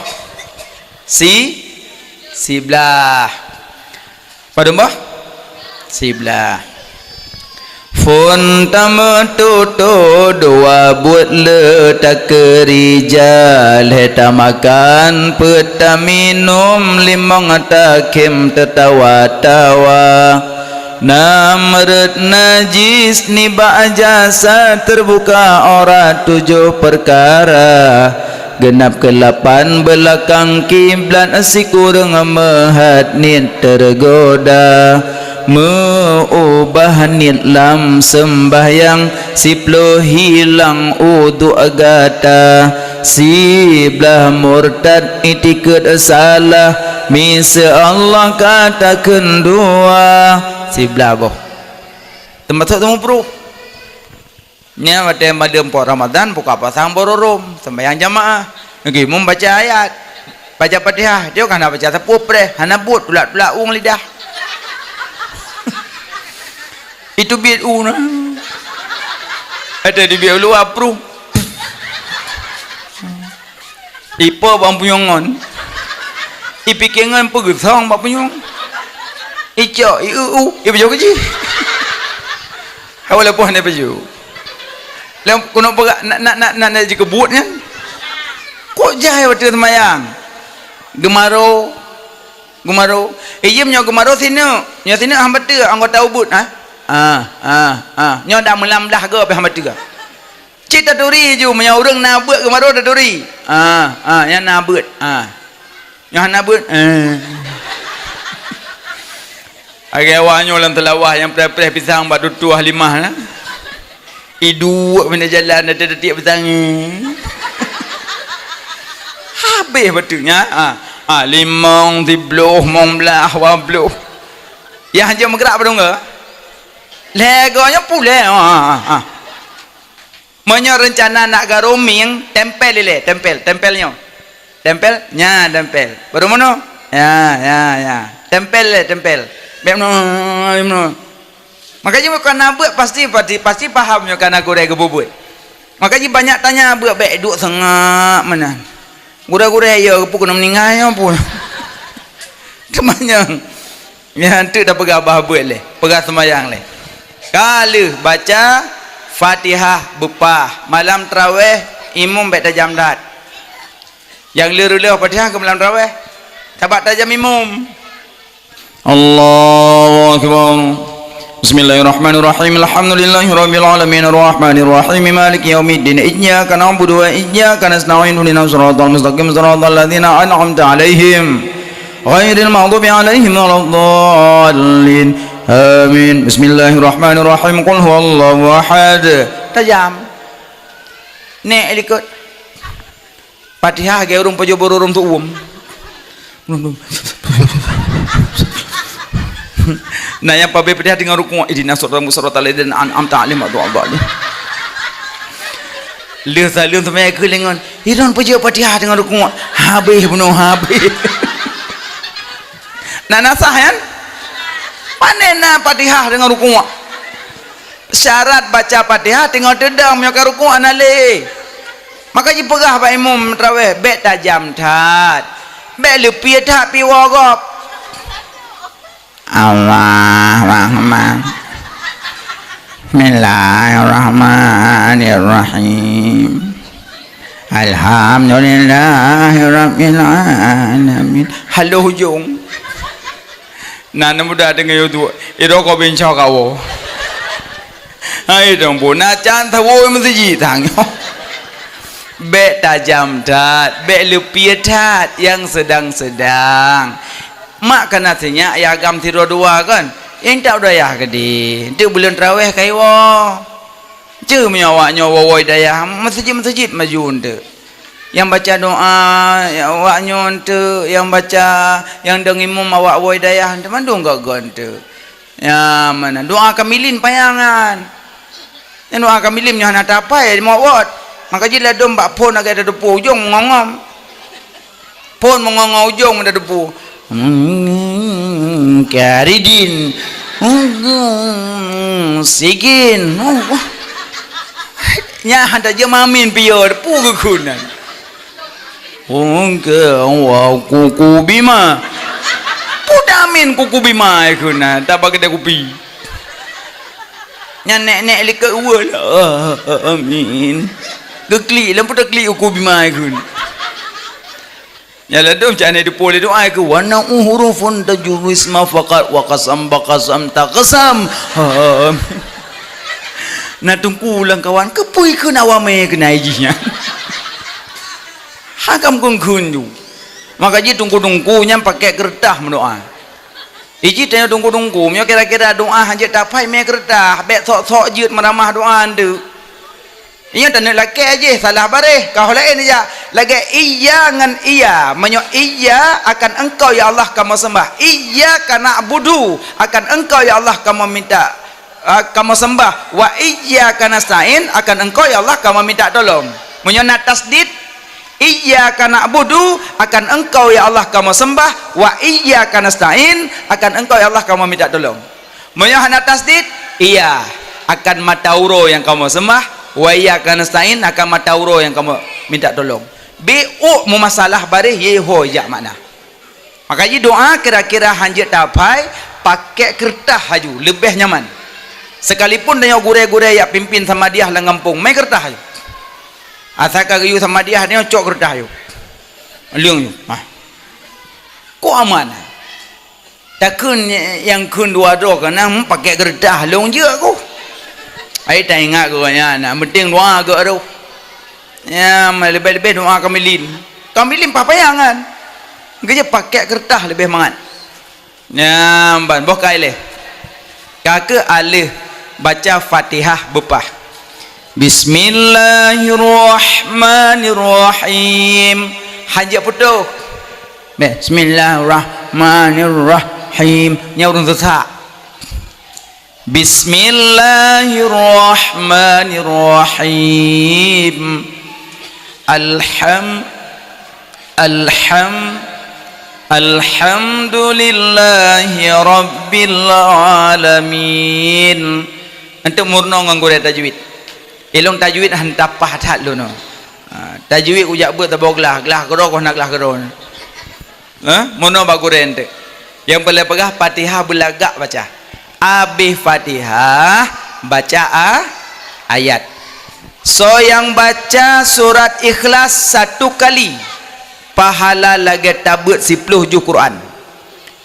Sebelah. Berdombah? Sebelah. Fun tamututu dua buat letak kerijal heta makan peta minum limong takim tertawa-tawa namrut najis niba jasa terbuka ora 7 perkara genap ke-8 belakang kiblat si kurang mehat nit tergoda meubah nit lam sembahyang siplo hilang udu agata siblah murtad itikut salah misa Allah katakan dua siblah boh tempat temu pro nya pada madem po Ramadan buka pasang bororom sembahyang jamaah lagi membaca ayat baca Fatihah dia kan baca tepup deh hana but tulat-tulat ung lidah itu biar una ada di biar lu apru ipo bang punyongon ipikengan pegesong bang punyong ijo iu baju keji awal apa hanya baju lem kuno pega nak jika buatnya kok jahai waktu semayang gemaro ijimnya gemaro sini hamba tu anggota ubud nyo dah melam dah ke apa hamba tu cita duri je punya orang nak buat gemaro dah duri yang nak buat yang nak buat agak awaknya orang telawah yang perih-perih pisang buat tutuh halimah lah idu benda jalan ada tiap pisang habis betulnya limong dibluh memblah wabluh yang hanya bergerak pada enggak leganya pula punya rencana nak garoming tempel tempelnya baru mana ya tempel makanya bukan nak buat pasti fahamnya kan aku dah gebubut makanya banyak tanya buat baik duk sengak mana gura-gura ya pun kena meninggal ya pun kemanya ya tu dah pegabah buat leh pegah sembahyang leh kalau baca Fatihah bepah malam tarawih imam baik tajam dat yang liru-liru Fatihah ke malam tarawih tabat tajam imam Allahu Akbar Bismillahirrahmanirrahim Alhamdulillahi rabbil alamin arrahmanir rahim maliki yaumiddin iyyaka na'budu wa iyyaka nasta'in ihdinas siratal mustaqim siratal ladzina an'amta 'alaihim ghairil maghdubi 'alaihim waladdallin amin Bismillahirrahmanirrahim qul huwallahu ahad tajam nek ikut Fatihah ge urung pajo borurum tu nah yang pabe Fatihah dengan rukun idina suratal ladzina an'amta 'alaihim waladdallin le salim sampai kelingan iron pajo Fatihah dengan rukun habis penuh habis nah nasah kan panena Fatihah dengan rukun syarat baca Fatihah tinggal dedang punya rukun anale makanya pegah pak imam tarawih bet tajam tat Bek lepi dah pi warap. Allah Rahman. Bismillahirrahmanirrahim. Alhamdulillahirabbil alamin. Halo hujung. Nana muda dengan itu. Itu kau bincang kau. Hai dong bu, nak cantik wo mesti jitang. Bek tajam tat, bek lepi tat yang sedang-sedang. Mak kan artinya ya agam tidur dua kan. Yang tak udah ya gede. Dia bulan terawih kai wo. Je menyawaknya wo daya masjid maju ente. Yang baca doa ya awaknya ente, yang baca yang dengimum awak wo daya ente mandung gak gonte. Ya mana doa kamilin payangan. Yang doa kamilin nya nak apa ya mau wot. Maka jila dom bak pon agak ada depu ujung ngongom. Pon mengongong ujung ada depu. Karidin. Sigin. Nya ada je mamin piyo depu kekunan. Ke wow kuku bima. Pudamin kuku bima kekunan. Tak bagi dia kupi. Nya nek likat wala. Amin. Geklik lampu tak klik uku bimai kun. Ya ladum jane di poli doa ke wa na hurufun tajuru isma faqat wa qasam baqasam taqsam. Na tungku ulang kawan kepui ke nawame ke naijinya. Hakam kun ju. Maka ji tungku nya pakai kertas mendoa. Iji tanya tungku nya kira-kira doa hanya tapai me kertas bek sok jut meramah doa ande. Ia tak nak lagi aja salah bareh kau lain aja lagi iya ngan iya menyo iya akan engkau ya Allah kamu sembah iya kana budu akan engkau ya Allah kamu minta kamu sembah wa iya kana stain akan engkau ya Allah kamu minta tolong menyo nak tasdid iya kana budu akan engkau ya Allah kamu sembah wa iya kana stain akan engkau ya Allah kamu minta tolong menyo nak tasdid iya akan matauro yang kamu sembah wa iyyaka nasta'in akan matauro yang kamu minta tolong. Bu mu masalah bareh ye ho ya makna. Maka doa kira-kira hanjat tapai pakai kertas haju lebih nyaman. Sekalipun dia gure-gure ya pimpin sama dia lang kampung, mai kertas haju. Asal kagayu sama dia dia cok kertas haju. Liung yu. Ko aman. Takun yang kun dua do kana pakai kertas long je aku. Ai tak ingat gua nak penting doa ke tu. Ya, lebih-lebih doa kamilin. Kamilin papayangan. Kerja pakai kertas lebih mangat. Ya, ban bokai leh. Kakak alih baca Fatihah bepah. Bismillahirrahmanirrahim. Hajat putus. Bismillahirrahmanirrahim. Nya urang sesak. Bismillahirrahmanirrahim. Alhamdulillahi rabbil alamin. Antum murno nganggo tajwid. Ilung tajwid hantapah tak lu no. Tajwid ujak ber tabok gelah gero nak gelah gero. Murno bagus ente. Yang boleh pegah Fatihah belagak baca. Habis Fatihah baca ayat. So yang baca surat Ikhlas 1 kali pahala lagi tabut 10 juz Quran.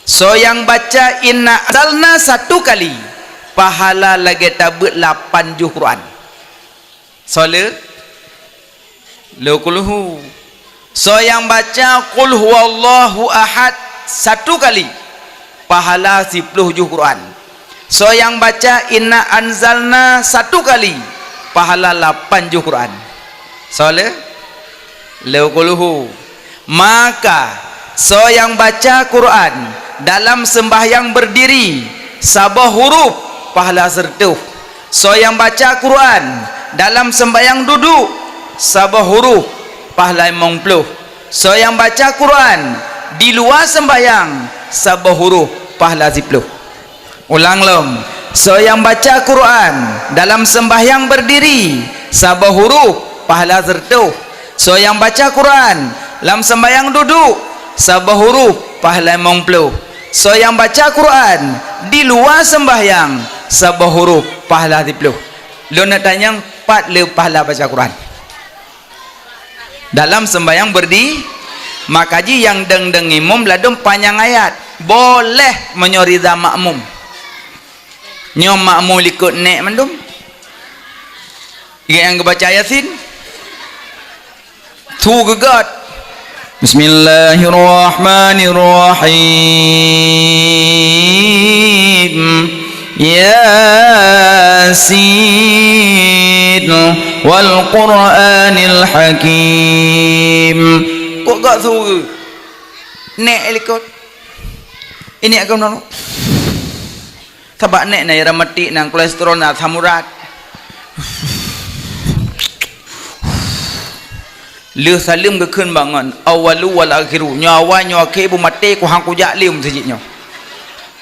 So yang baca Inna Anzalna 1 kali pahala lagi tabut 8 juz Quran. Soale Lukulhu. So yang baca Qul huwallahu ahad 1 kali pahala 10 juz Quran. So yang baca Inna Anzalna 1 kali pahala 8 juz Quran. Soale Lukulhu. Maka so yang baca Quran dalam sembahyang berdiri sabah huruf pahala 100. So yang baca Quran dalam sembahyang duduk sabah huruf pahala 50. So yang baca Quran di luar sembahyang sabah huruf pahala 10. Ulang lom. So yang baca Quran dalam sembahyang berdiri sabah huruf pahala 100. So yang baca Quran dalam sembahyang duduk sabah huruf pahala 50. So yang baca Quran di luar sembahyang sabah huruf pahala 30. Lu nak tanya 4 le pahala baca Quran dalam sembahyang berdi. Makaji yang deng imam ladum panjang ayat boleh menyorida makmum nyom makmum likut nek mandum yang baca yasin tu gegat Bismillahirrahmanirrahim Yasin wal Qur'anil Hakim. Kok gak suruh nek likut ini akan nonu sebab nek na yara mati nang kolesterol na samurat le salim ke keun bangan awalu wal akhiru nyawa ke bu mati ku hang ku jak lim sejitnya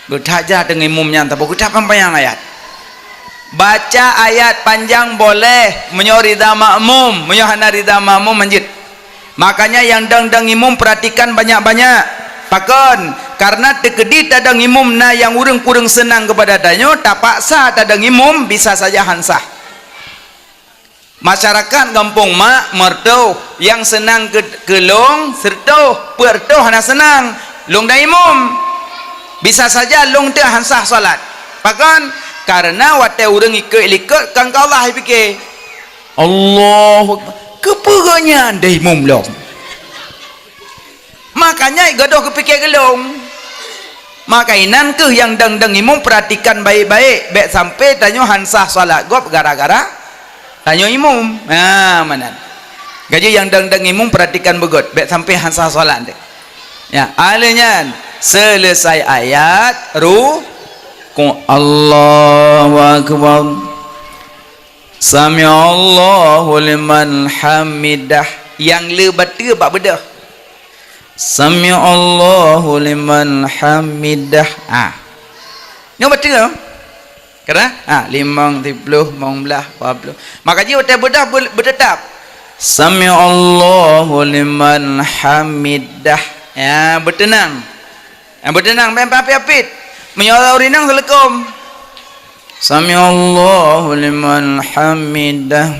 bertaja dengan imumnya tak boleh tak panjang ayat baca ayat panjang boleh menyorida makmum menyohana rida makmum manjid. Makanya yang dang imum perhatikan banyak-banyak pakon karena tekedi tadang imum na yang urang kurang senang kepada danyo tak paksa tadang imum bisa saja hansah. Masyarakat kampung mak mertu yang senang kelong serto perto hana senang long da imum bisa saja long teh hansah salat pakon karena wate urang ikut kang Allah fikir Allahu kepeganya anda imum long makanya gaduh kepikir gelong makainan ke yang dang imum perhatikan baik-baik baik sampai tanyo hansah salat gop gara-gara tanyo imum mana gaji yang dang imum perhatikan begot baik sampai hansah salat deh ya alenya selesai ayat ruku Allahu akbar Sami'allahu liman hamidah yang le baca bab bedah Sami'allahu liman hamidah ni baca kerana 50 40 maka dia bedah bertetap Sami'allahu liman hamidah ya bertenang api-apit menyala urinang selekom Sami'allahu liman hamidah.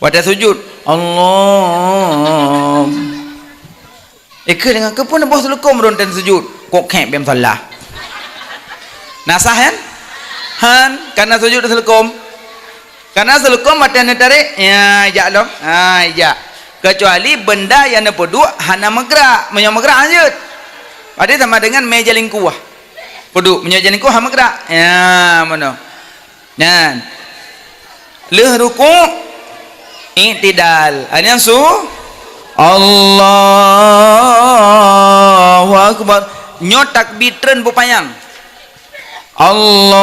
Pada sujud Allah ke dengan ke pun bos lekom ronten sujud kok kek bem salah nasah han karena sujud selekom karena selekom mata tarik ya jak dong ya kecuali benda yang nepoduk hana megrak menyamegrak lanjut ada sama dengan meja lingkuah poduk menyajian ku hama gerak ya mana dan leh ruku i'tidal ada yang su Allahu akbar nyot takbir tren pupayang Allahu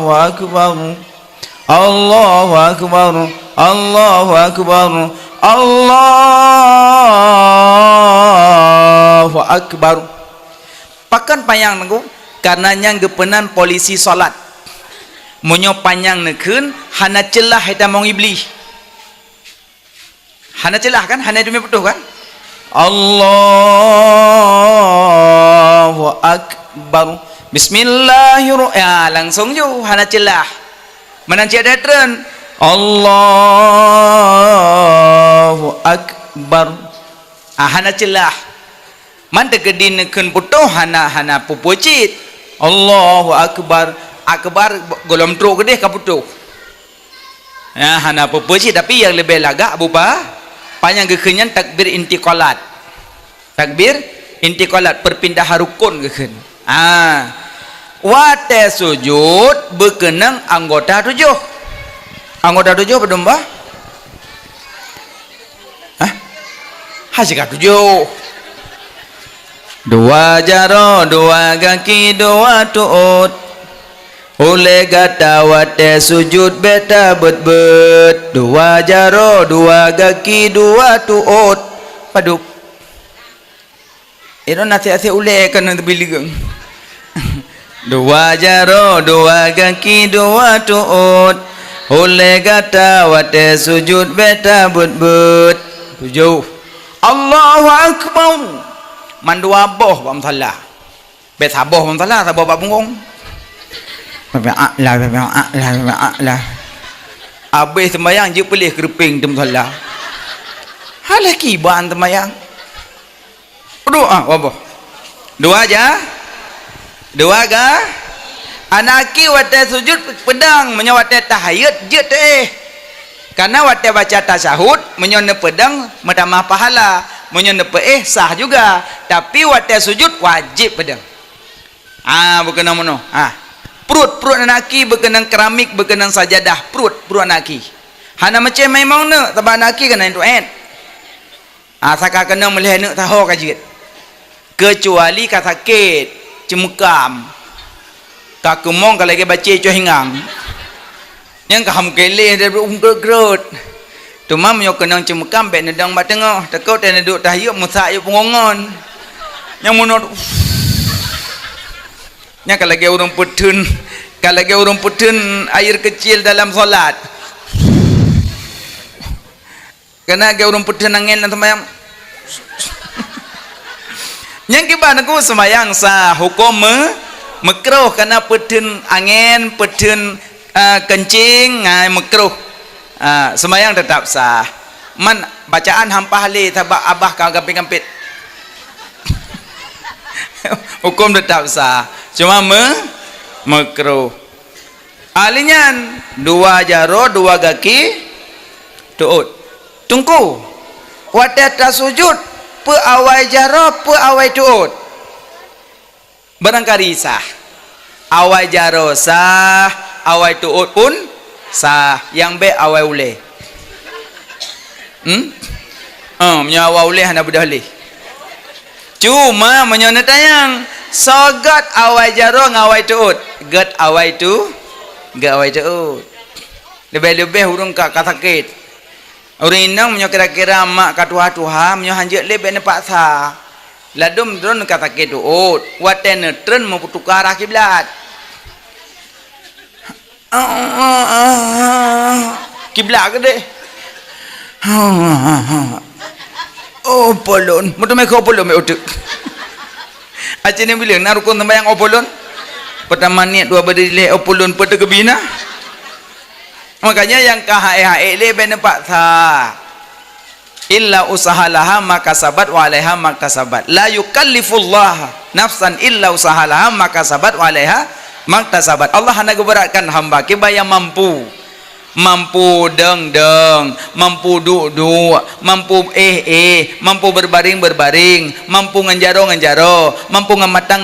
akbar Allahu akbar Allahu akbar Allahu akbar pakan payang nengku karena yang gepenan polisi solat munyo panyang nekun hana celah hita mong iblis hana celah kan hana demi betul kan Allahu akbar bismillahirrahmanirrahim ya langsung jo hana celah menancik ada tren Allahu akbar hana celah mante gedin kun putuh hana pupucit Allahu akbar golom truk gede ka putuh ya hana pupucit tapi yang lebih lagak bupa panjang gekenyan takbir intiqalat perpindahan rukun geken wate sujud berkenang anggota tujuh berdomba hajika tujuh dua jaro dua kaki dua tuut oleh gata wate sujud beta bet dua jaro dua kaki dua tuut paduk itu nasi oleh kan biligeng dua jaro dua kaki dua tuut oleh gata wate sujud beta bet 7 Allahu akbar mandu aboh bam salah bet saboh bam salah saboh bab punggung lah habis sembahyang je pelih kereping tu salah halah kiban sembahyang doa apa dua aja dua ga anaki wate sujud pedang menyawate tahiyat je teh karena wate baca tasyahud menyone pedang menambah pahala menyone sah juga tapi wate sujud wajib pedang berkenang mono perut anaki berkenang keramik berkenang sajadah perut anaki hana macam mai mau nak tabak anaki kena itu saka kena melih nak tahu kajit kecuali kata sakit cemukam kakemong kalau lagi baca cuah hingang yang kaham kelih dia bergerut tu mam yo kenang cemukam bet nedang bat tengah takut dia duduk tahiyuk musak yo pengongon yang munut nya kalau lagi orang putun air kecil dalam solat kena ge orang putun angin dan sembahyang yang kiban aku sembahyang sah hukum makruh karena putun angin putun kencing makruh sembahyang tetap sah man bacaan hampah li tabak abah kau gampit-gampit hukum tetap sah cuma makruh alinyan dua jaro dua kaki tuut tungku watata sujud pe awai jaro pe awai tuut barangkali sah awai jaro sah awai tuut pun sah yang be awai ule menyawa ule hana budah leh cuma menyona tayang sogat awai jaro ngawai tuut get awai tu get awai tuut lebih-lebih urung ka sakit urang inang menyo kira-kira mak katuha-tuha menyo hanjek lebih nepak sah ladum drone ka sakit tuut waten tren mau tukar kiblat kiblat gede polon mutu me ko polon me utuk aja ni bilang narukun sembahyang opolon pertama niat dua berdiri opolon pada kebina makanya yang kahae le benempak sah illa usahalaha maka sabat wa alaiha maka sabat la yukallifullah nafsan illa usahalaha maka sabat wa alaiha maka sabat Allah hendak beratkan hamba kibaya mampu deng mampu duk mampu mampu berbaring mampu nganjaro mampu ngamata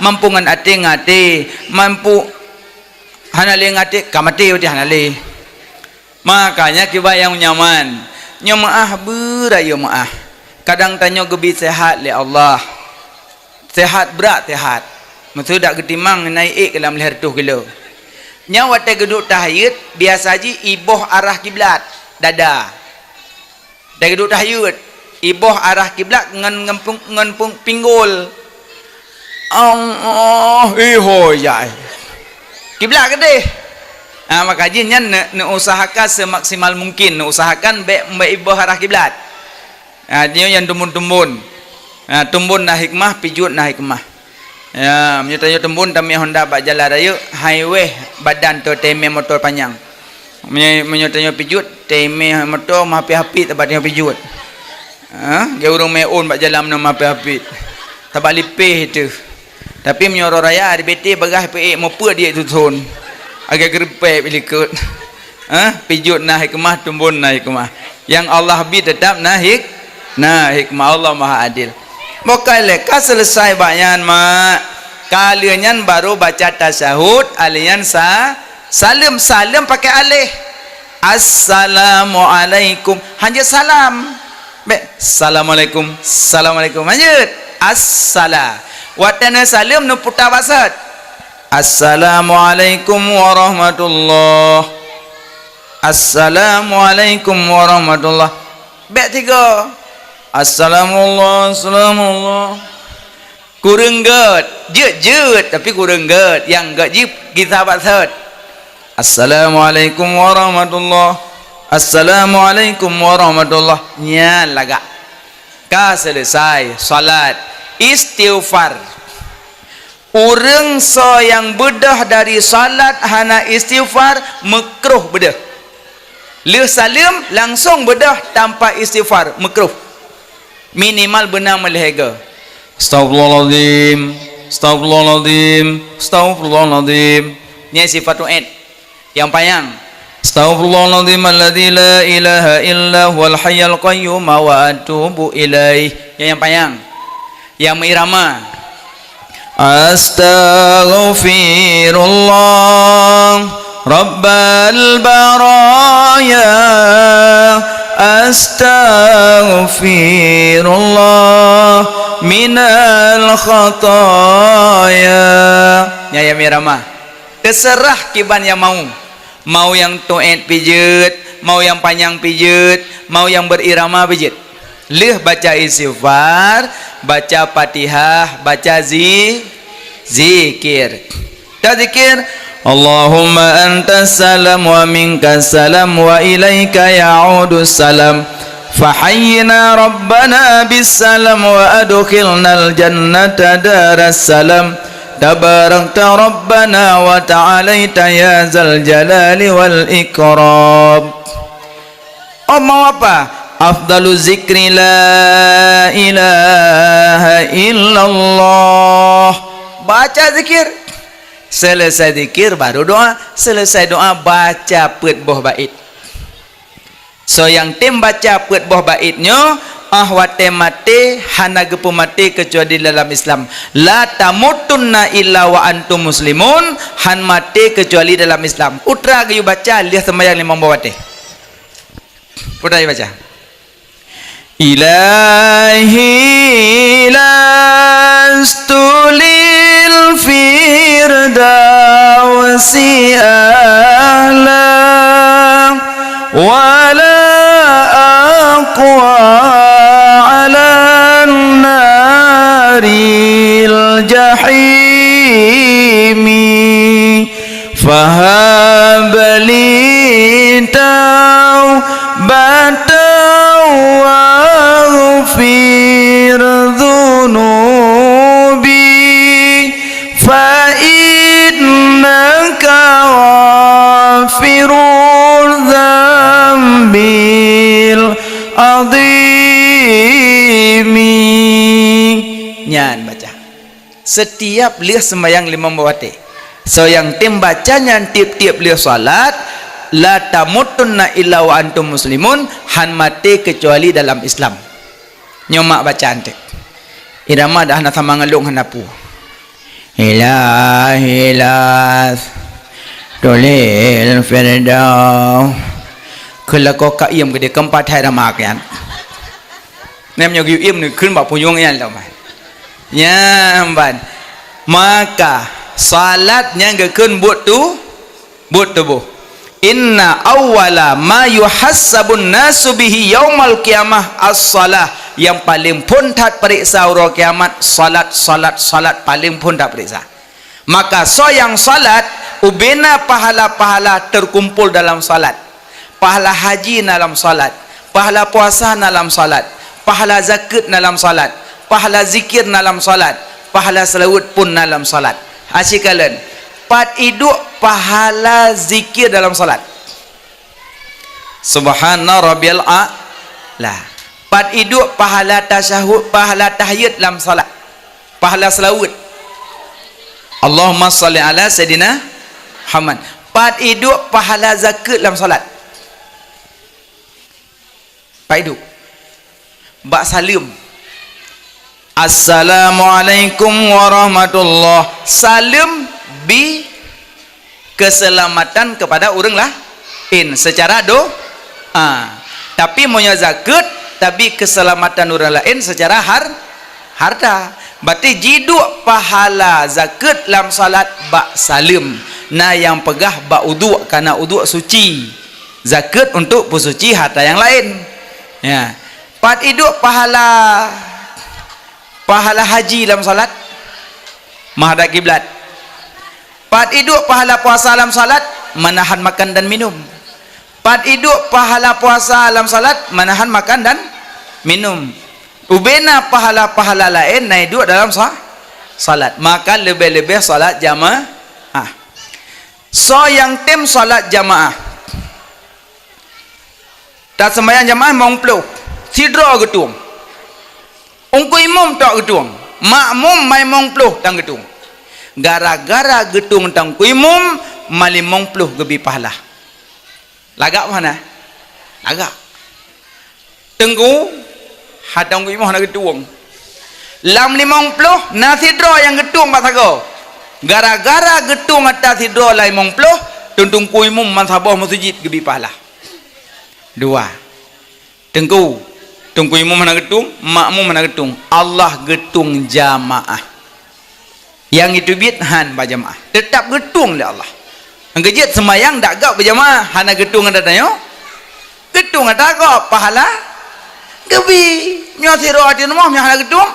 mampu ngati mampu hanale ngati kamati uti hanale makanya kiba yang nyaman nyamaah berayo maah kadang tanya gebi sehat li Allah sehat berat sehat maksud dak getimang naik ke dalam leher tuh kilo nyawa te geduk tahiyat biasa ji iboh arah kiblat dada te geduk tahiyat iboh arah kiblat ngan pinggul Allah ihoyai kiblat gede maka ji nyan ne usahakan semaksimal mungkin ne usahakan be iboh arah kiblat dia yang tumbun tumbun nah hikmah pijut nah hikmah ya menyertai tembun kami Honda bak jalan raya highway badan tu teme motor panjang menyertai pijut teme motor mapi-hapi tempat yang pijut dia urung meun bak jalan nama mapi-hapi tabak lipih itu tapi menyoror raya di BT bagah pe mopa dia tu zon agak gerepek bilikut pijut nah hikmah tumbun nah hikmah yang Allah bi tetap nah hikmah Allah Maha Adil. Mokai ka selesai bayan mak kalian baru baca tasyahud alian salam pakai alih assalamualaikum hanya salam assalamualaikum lanjut assalam watana salam nu putar basat assalamualaikum warahmatullah assalamualaikum warahmatullah tiga Assalamualaikum kurang ged jut tapi kurang ged yang ged jip kita baca Assalamualaikum warahmatullah Assalamualaikum warahmatullahi nya laga ka selesai salat istighfar. Urang so yang bedah dari salat hana istighfar makruh bedah. Leh salim langsung bedah tanpa istighfar makruh. Minimal benar melehega. Astagfirullahaladzim, astagfirullahaladzim, astagfirullahaladzim. Ini sifat du'id yang panjang. Astaghfirullahaladzim alladzi la ilaha illa huwal hayyul qayyum wa atubu ilaih. Yang panjang, yang meirama. Astaghfirullah rabbal baraya, astaghfirullah minal khataya. Yang meirama. Terserah kiban yang mau yang tu'id pijet, mau yang panjang pijet, mau yang berirama pijet. Leh baca istighfar, baca Fatihah, baca zikir. Tak zikir Allahumma antas salam wa minkas salam wa ilaika ya'udus salam fahayyina rabbana bis salam wa adkhilnal jannata daras salam tabarakta rabbana wa ta'alaita ya zal jalali wal ikram. Oh mau apa? Afdalu zikri la ilaha illallah. Baca zikir. Selesai zikir baru doa. Selesai doa baca pet boh bait. So yang tim baca pet boh baitnya ahwate mate hana gepu mate kecuali dalam Islam. La tamutunna illa wa antum muslimun, han mate kecuali dalam Islam. Utra gayu baca lihat sembahyang limang bawate. Utra baca. Ilahi lastu lil firdausi a'la wala aqwa jahimi fahabali taubatan waghfir dhunubi fa innaka ghafirul dzambil adhimi. Nyan baca setiap lihat sembahyang lima bawate. So yang tim bacanya tiap-tiap lihat salat la tamutunna illa wa antum muslimun, han mati kecuali dalam Islam. Nyomak bacaan tek irama dah na sama ngalung hanapu ilahi las tulil firdaus kelako ka iam gede keempat hai ramak yan nem nyogi iam ni kun ba puyung yan lau mai nyamban. Maka salatnya gekeun buat tubuh. Inna awwala ma yuhassabun nasu bihi yaumal qiyamah as-salah. Yang paling puntat periksa hari kiamat salat paling puntat periksa. Maka so yang salat ubena pahala-pahala terkumpul dalam salat. Pahala haji dalam salat, pahala puasa dalam salat, pahala zakat dalam salat, pahala zikir dalam salat, pahala selawat pun dalam salat. Asyikalan pat iduk pahala zikir dalam salat. Subhana rabbiyal a'la. Pat iduk pahala tasyahud, pahala tahiyat dalam salat, pahala selawat. Allahumma salli ala sayidina Muhammad. Pat iduk pahala zakat dalam salat. Pat iduk bak salim Assalamualaikum warahmatullahi. Salim bi keselamatan kepada orang lain secara tapi punya zakat tapi keselamatan orang lain secara harta. Berarti jiduk pahala zakat dalam salat bak salim. Nah yang pegah bak uduk karena uduk suci, zakat untuk bersuci harta yang lain. Ya. Pat iduk pahala haji dalam salat menghadap kiblat. Pat iduk pahala puasa dalam salat menahan makan dan minum. Pat hidup pahala puasa dalam salat menahan makan dan minum. Ubena pahala-pahala lain naik hidup dalam salat. Maka lebih-lebih salat jamaah. So yang tim salat jamaah. Tak sembahyang jamaah mongpluh. Sidra gedung. Ungku imam tak gedung. Makmum mai mongpluh tang gedung. Gara-gara gedung tang kuimum mali mongpluh gebi pahala. Lagak mana? Lagak. Tenggu hadang ku imah nak gedung. Lam 50 nasidra yang gedung pak sago. Gara-gara gedung atas sidra lai mongpluh tuntung ku imam mazhabah masjid gebi pahala. Dua. Tenggu tunggu imam mana gedung, makmum mana gedung. Allah gedung jamaah. Yang itu bid'han berjamaah. Tetap gedung oleh Allah. Ngejit semayang dak gak berjamaah, hana gedung ada tanya. Gedung ada gak pahala? Gebi. Nyo siro ati rumah nya hana gedung.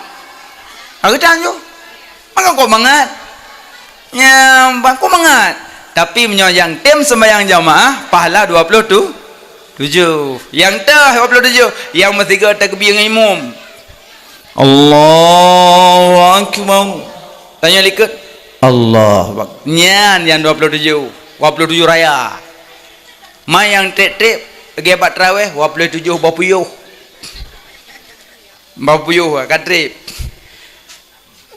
Aku tanya. Maka kau mangat. Nya bangku mangat. Tapi menyo yang tim sembayang jamaah pahala 27. Yang tah 27. Yang mesti ke takbir dengan imam. Allahu akbar. Tanya likut. Allah. Nyan yang 27. 27 raya. Mai yang trip-trip pergi buat tarawih 27 bapuyuh. Bapuyuh kat trip.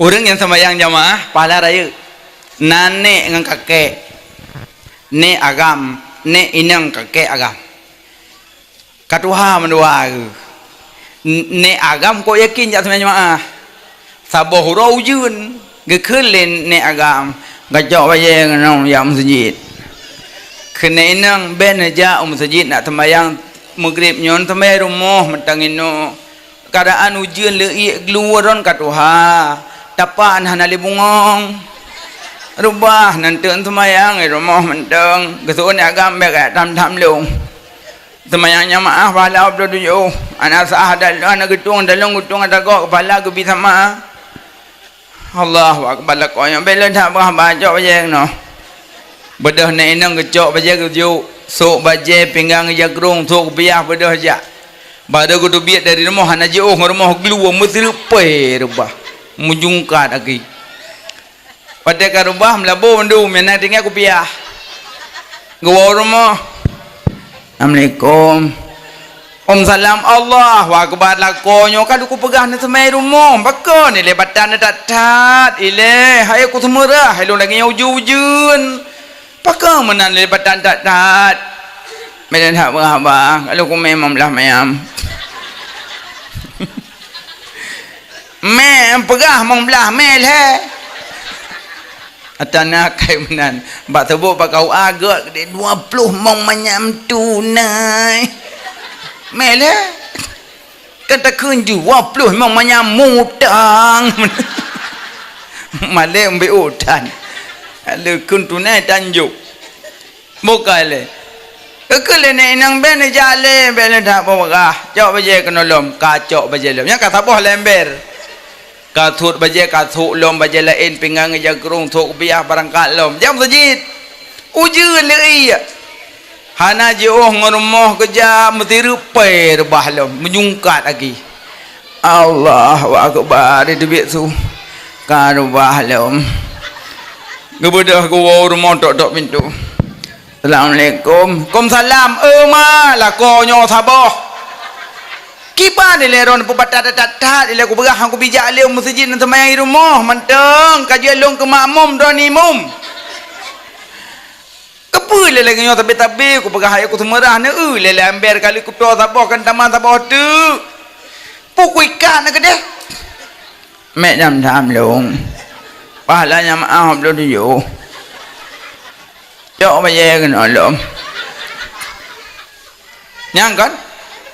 Orang yang sembahyang jamaah pahala raya. Nenek dengan kakek. Nek agam, nek inang kakek agam. Katuha mendua ke. Nek agam kau yakin jak sembahyang jamaah. Sabah hurau jun. Gekelin nek agam. Gajak bayang nang yang masjid. Kena inang ben aja masjid nak sembahyang maghrib nyon sembahyang rumah mentangin no. Keadaan ujian lei keluaran katuha. Tapan hanali bungong. Rubah nanti sembahyang rumah mentang. Gesuan agam baik tam-tam long. Sembahyangnya maaf pahala 27. Anak sah dal anak gedung dalam gedung ada kok kepala ke bisa ma. Allahu akbar kau yang bela tak berah baca bajang no. Bedah nak inang kecok bajang kejuk. Sok bajang pinggang jagrung sok biah bedah jak. Bada ku tu biat dari rumah anak jauh rumah keluar mesti lepai rubah. Mujungkat lagi. Pada ka rubah melabu mendu mena tinggal ku biah. Gua rumah. Assalamualaikum. Salam Allah wa akbar lakonyo kan aku pegah ni semai rumah baka ni lebatan tak tat ile hai aku semurah hai lu lagi ujun baka menan lebatan tak tat medan hak berabang kalau aku memang belah mayam mem pegah mong belah mel he atana kai menan bak sebut pakau agak 20 mong manyam tunai mele kata kunju 20 memang banyak mutang male ambil utan ale kun tunai tanjuk bokale kekele ne nang ben jale ben dak bawah jok baje kenolom kacok baje lom nya kata boh lember kathut baje kathuk lom baje lain pinggang jagrung thuk biah barangkat lom jam sejid ujun lei hana jauh ngormoh kerja mesti rupai rebah lom menyungkat lagi Allahu akbar itu bisu karubah lom gebedah gua rumah tok pintu Assalamualaikum salam ma lakonyo sabah kipa ni leron pubatat tat ile aku berah aku bijak leu masjid nan sembahyang rumah menteng kaji long ke makmum don imam apa lagi nyo tabe-tabe ku pegah aku semerah ne lele amber kali ku to sabah kan taman sabah tu pukul ikan nak deh mek jam long pahalanya maaf lo dia jok baye kan lom nyang kan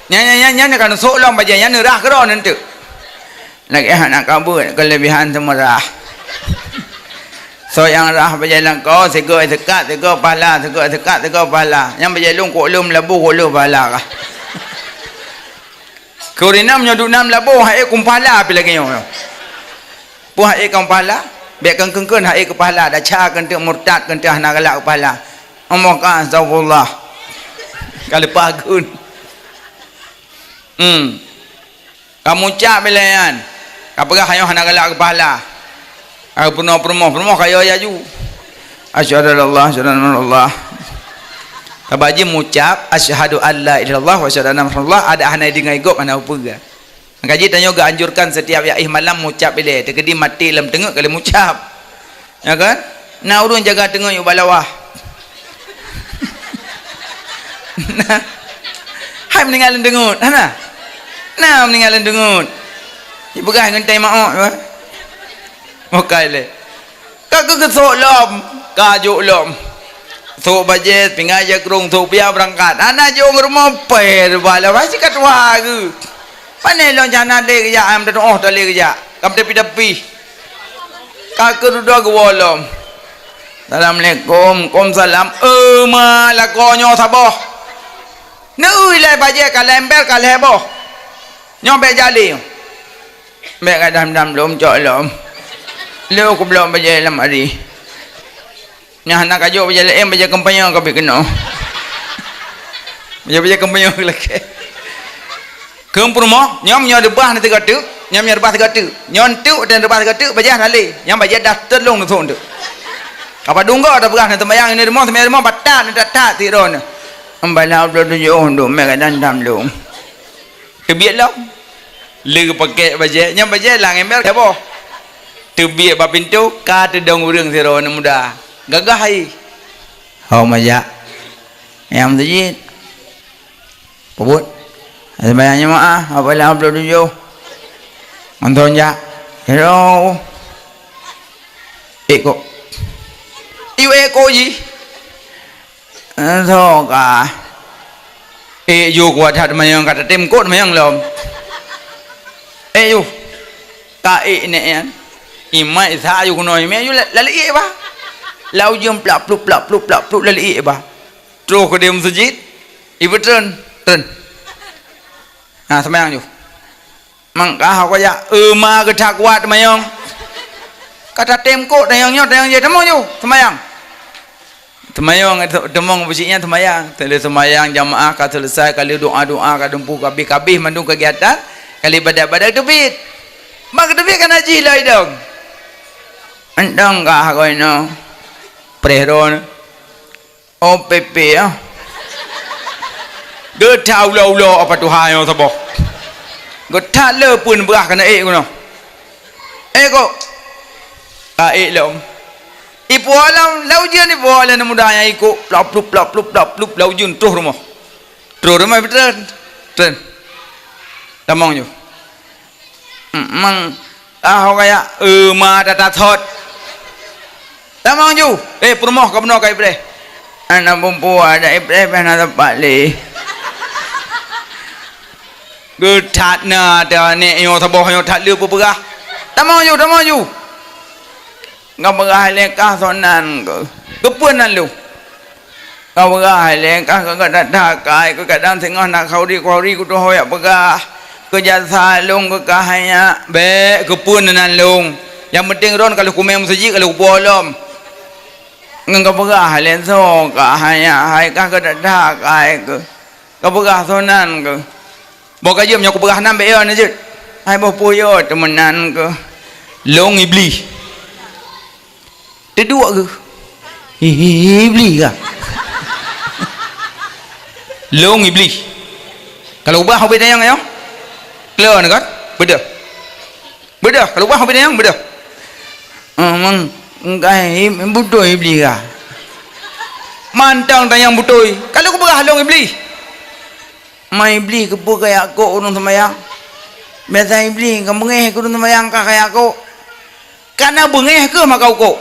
nyang kan sok lom baje nyang nerah kero nanti lagi anak kabur kelebihan semerah so yang rah berjalan kau segera dekat segera pahala segera dekat segera pahala yang berjalan kok lum labu kok lum pahala kah kau rinam nyoduk nam labu hai kum pahala apa lagi nyo pu hai kum pahala biar kengkeng hai ke pahala dah ca kan tu murtad kan tu nak galak pahala omong ka astagfirullah Kalau pagun. Kamu ucap bila kan. Kapagah kayo hana galak kepala. Aku pernah kayo ayaju. Asyhadu Allah, asyhadu Allah. Kabaji mengucap asyhadu alla ilaha illallah wa asyhadu anna muhammadar ada hanai dengan igop ana upaga. Kaji tanya juga anjurkan setiap yaih malam mengucap bila terkedi mati dalam tengok kalau mengucap. Ya kan? Nah urun jaga tengok yuk balawah. Nah. Hai meninggalin dengut. Nah meninggalin dengut. Ibu gah ngentai mak ya. Mokai le. Kau kesok lom, kajuk lom. Sok bajet pingai jakrung sok pia berangkat. Anak jong rumah per bala masih kat wagu. Panai lon jana le kerja am dah dah le kerja. Kam tepi. Kak duduk gewolom. Assalamualaikum, salam. Malah konyo saboh. Nui le bajet kalember kalebo. Nyombe jali. Mek kadam-dam lom cok lom. Leu aku belum bajet lam hari. Nyah nak kajuk baca lain baca kempanya kau kena. Baca kempanya lagi. Kempur mo, nyom nyo debah nanti katu, nyom nyo debah katu, nyon tu dan debah katu baca nali, nyom baca dah terlong tu tu. Apa dunggo ada begah nanti mayang ini demo batat nanti tak tiron. Ambalau belum tujuh tu, mereka dandam long. Kebiak long, legu pakai baca, nyom baca lang ember kebo. Kebiak bapintu, kata dong urang tiron muda. Gagah hai. Hau maja. Yang tajid. Pabut. Sebayangnya maah, apalah belum tujuh. Anton ja. Hello. Eko. Iu eko ji. Thôi cả. Yu kuat hat mayang kata tim kot mayang lom. Yu. Ka ne an. Imai sa yu kunoi me yu lali ba. Lau jom plap lali ba. Terus ke dia masjid. Ibu turun. Nah semayang ju. Mangkah aku ya ma ke tak kuat mayang. Kata temko tayang je temu ju semayang. Semayang demong besiknya semayang. Tele semayang jamaah ka selesai kali doa ka dumpu kabih mandung kegiatan kali badak tebit. Mak tebit kan haji lah dong. Endang ka aku ino. Prehron OPP ya getau lo apa Tuhan yang saboh getak le pun berah kena kuno ko lom ipu alam laujun ipu alam mudanya ikut plop laujun tuh rumah betul tamang ju mang kayak ma data thot tamang ju permoh ka benar ka ibre anak perempuan ada ibre pernah tempat le getat na da ne yo saboh yo tak le berah tamang ju ngam berah le ka sonan kepunan lu ngam berah le ka dak kai ke kadang tengah nak khauri ku tu hoyak berah ke jasa long ke kahanya be kepunan long yang penting ron kalau kumem masjid kalau bolom ngang berah len so ka hanya hai ka dak kai ke berah sonan ke boka jom nyak berah nam be yo ne je hai bo puyo temenan ke long iblis kedua ke iblis ka long iblis kalau ubah hobi dayang yo clear ne kan beda kalau ubah hobi dayang beda mang ngai butuh iblis ka mantang tayang butuh kalau ku berah long iblis mai iblis ke pu kayak aku urang semayang biasa iblis ka bengeh ku urang semayang ka kayak aku karena bengeh ke makau ko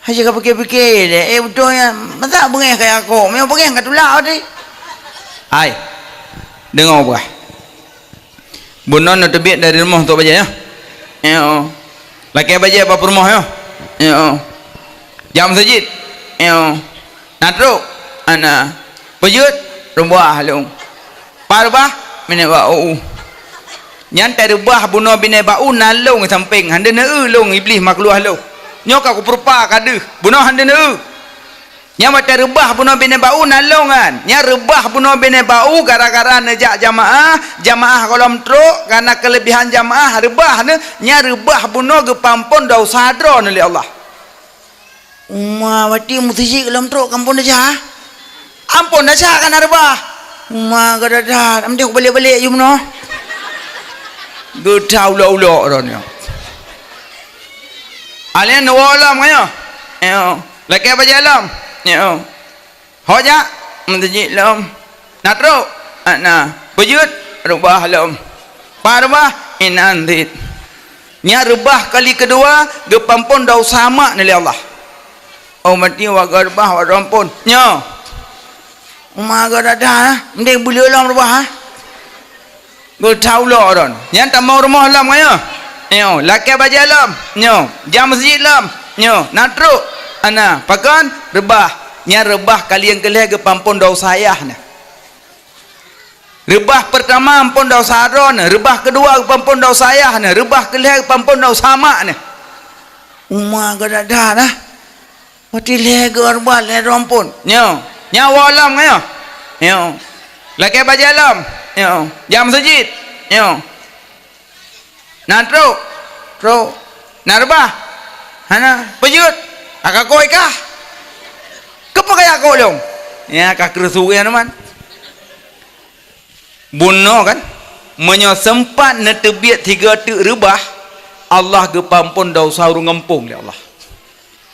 haji ka fikir-fikir de betul ya masa bengeh kayak aku memang bengeh ka tulak tadi hai dengar apa bunon terbit dari rumah untuk baca ya yo laki baca apa rumah yo jam masjid yo natro ana bajut rumah halung parbah mene bau nyantai rubah buno bine bau nalung samping hande ne long iblis makluah lo nyok aku perpa kade buno hande ne nya mata rebah bunuh bini bau nalong kan nya rebah bunuh bini bau gara-gara nejak jamaah kolom truk karena kelebihan jamaah rebah nya rebah bunuh gepampun dau sadro oleh Allah wati mutiji kolom truk kampun aja ampun aja kan rebah gadadah amde balik-balik you bunuh gedau ulo ron ya alian walam kayo laki apa jalan ya hoja mentajik lom natro ana bujut rubah lom parbah inantit nya rebah kali kedua gepampun dau sama nilai Allah mati wa garbah wa rampun nya gadadah mending buli lom rebah gedau lo ron nya tamau rumah lom kayo laki apa jalan jam masjid lom natro ana pakan rebah nya rebah kali yang kelih ke pampun dau sayah na rebah pertama ampun dau saron rebah kedua ke pampun dau sayah na rebah kelih ke pampun dau sama na gadadah nah wati leh rebah leh rompun nya walam ngayo laki bajalam jam masjid natro rebah hana pejut akak koi kah kaya kau dong ya kak kerusuhan teman bunuh kan menyosempat netebiat 3 tek rebah Allah gepampun dau sauru ngempung le Allah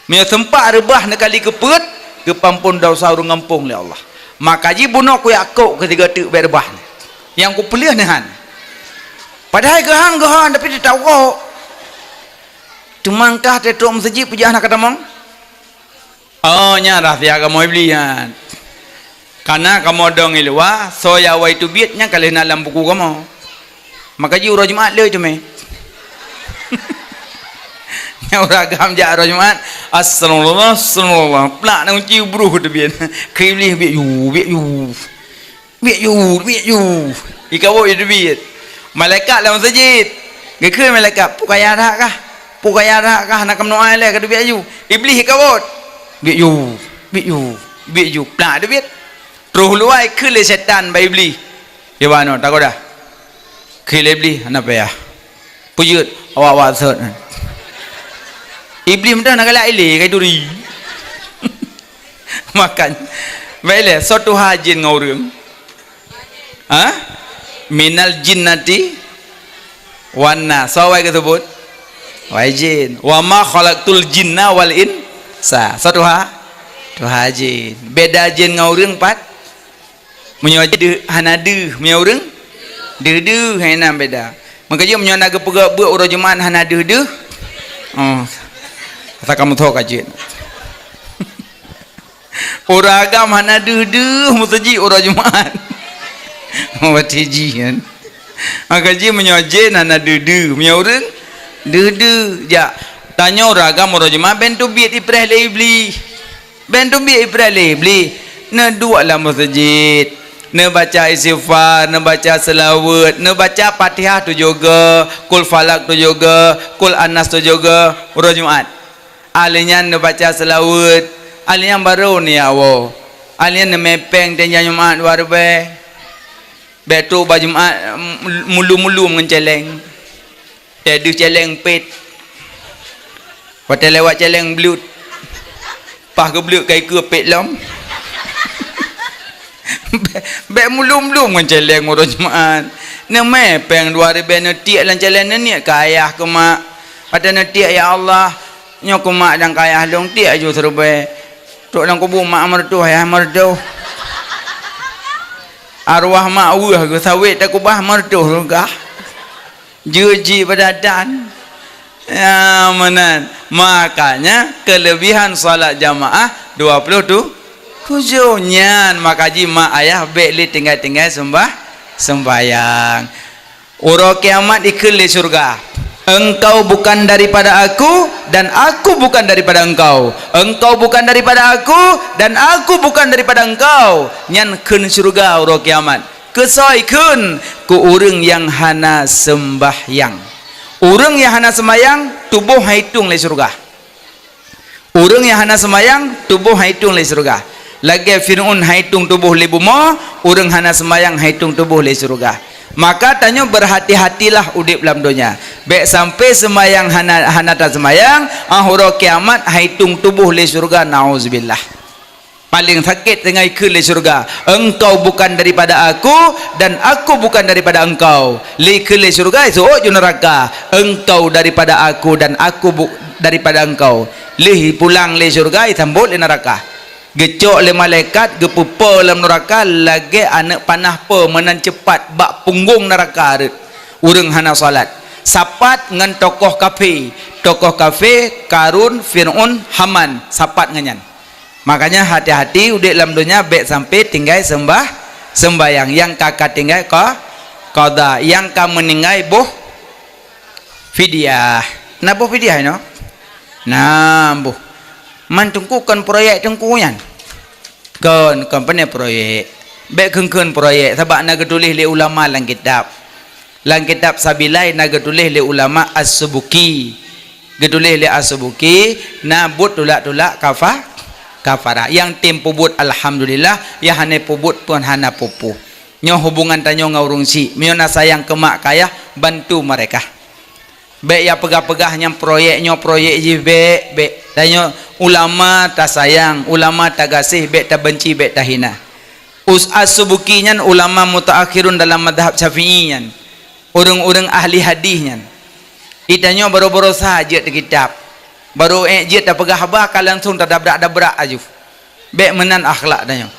menyosempat rebah nekali keput gepampun dau sauru ngempung le Allah maka ji bunuh ku yakuk ke 3 tek berbah yang ku pelih nehan padahal gehang tapi dia tahu kok tumangkah tetuk masjid pujah nak kata mong nya rahsia kamu belian karena kamu dong ilwa soya wa itu biatnya kali dalam buku kamu maka ji urah Jumaat le cuma nya uragam ja urah Jumaat assalamualaikum plak nang ciu bruh tu bian kibli biat you ikawo itu biat malaikat dalam masjid gekeu malaikat pukaya dah kah nak kamno ai le ka biat you iblis ikawo biat you plak tu biat terus luai ke le setan bai iblis ya bano tak dah ke le iblis ana pa ya pujut awak sot iblis mendah nak galak ile kai duri makan baile satu hajin ngaurung minal jinnati wana sawai kesebut wajin wa ma khalaqtul jinna wal insa satu hajin beda jin ngaurung pat menyoje hanadu menyaurung deu hena beda maka dia menyona gepega buat urang Jumaat hana deu kata kamu tahu kajian orang agam hana deu mutaji urang Jumaat watiji kan maka dia menyoje hana deu menyaurung deu ja tanya orang agam urang Jumaat bentu biat iprah le iblis bentu biat iprah le iblis na dua lah masjid na baca istighfar, na baca selawat, na baca Fatihah tu juga, kul falak tu juga, kul anas tu juga, urang Jumaat. Alinya na baca selawat, alinya baru ni awo. Alinya na mepeng dan Jumaat luar be. Betu ba Jumaat mulu-mulu menceleng. Tadi celeng pet. Pada lewat celeng blut. Pah ke blut kai ke pet lam. Bek mulum-mulum menceleng urang Jumaat. Ne mepeng 2000 ne tiak lan celeng ne ni kayah ke mak. Pada ne tiak ya Allah, nyo ku mak dan kayah long tiak ju serbe. Tok lang kubur mak mertu ya mertu. Arwah mak wah ke sawit tak kubah mertu rugah. Juji badadan. Ya menan. Makanya kelebihan salat jamaah 20 tu tujuannya maka jima ayah beli tinggal sembahyang urang kiamat dikeli surga engkau bukan daripada aku dan aku bukan daripada engkau bukan daripada aku dan aku bukan daripada engkau nyan keun surga urang kiamat kesoikeun ku urang yang hana sembahyang urang yang hana sembahyang tubuh hitung le surga Orang yang hana semayang tubuh haitung le surga. Lagi Fir'aun haitung tubuh le buma, orang hana semayang haitung tubuh le surga. Maka tanya berhati-hatilah udip dalam dunia. Baik sampai semayang hana tak semayang, akhir kiamat haitung tubuh le surga, nauzubillah. Paling sakit tengah ikut le surga. Engkau bukan daripada aku dan aku bukan daripada engkau. Le ke le surga itu oh neraka. Engkau daripada aku dan aku daripada engkau. Le pulang le surga itambut le neraka. Gecok le malaikat gepupa dalam neraka lagi anak panah pe menan cepat bak punggung neraka urang hana salat sapat ngan tokoh kafir Karun Fir'aun Haman sapat nganyan. Makanya hati-hati udik dalam dunia baik sampai tinggal sembahyang yang kakak tinggal qada yang kamu meninggal boh fidyah. Nah boh fidyah no nah boh man tungkukan proyek tungkuyan kan company proyek baik kengken proyek sebab nak tulis le ulama lang kitab sabilai nak tulis le ulama as-subuki getulis le as-subuki na but tulak kafara yang tim pubut alhamdulillah ya hane pubut pun hana pupu nyo hubungan tanyo ngaurung si miona sayang ke mak kaya bantu mereka baik ya pegah-pegah yang proyeknya proyek je baik tanya ulama tak sayang ulama tak gasih baik tak benci baik tak hina as-subukinya ulama mutaakhirun dalam madhab syafi'i orang-orang ahli hadisnya itanya baru-baru saja di kitab baru je tak pegah bakal langsung tak dabrak aja baik menan akhlak tanya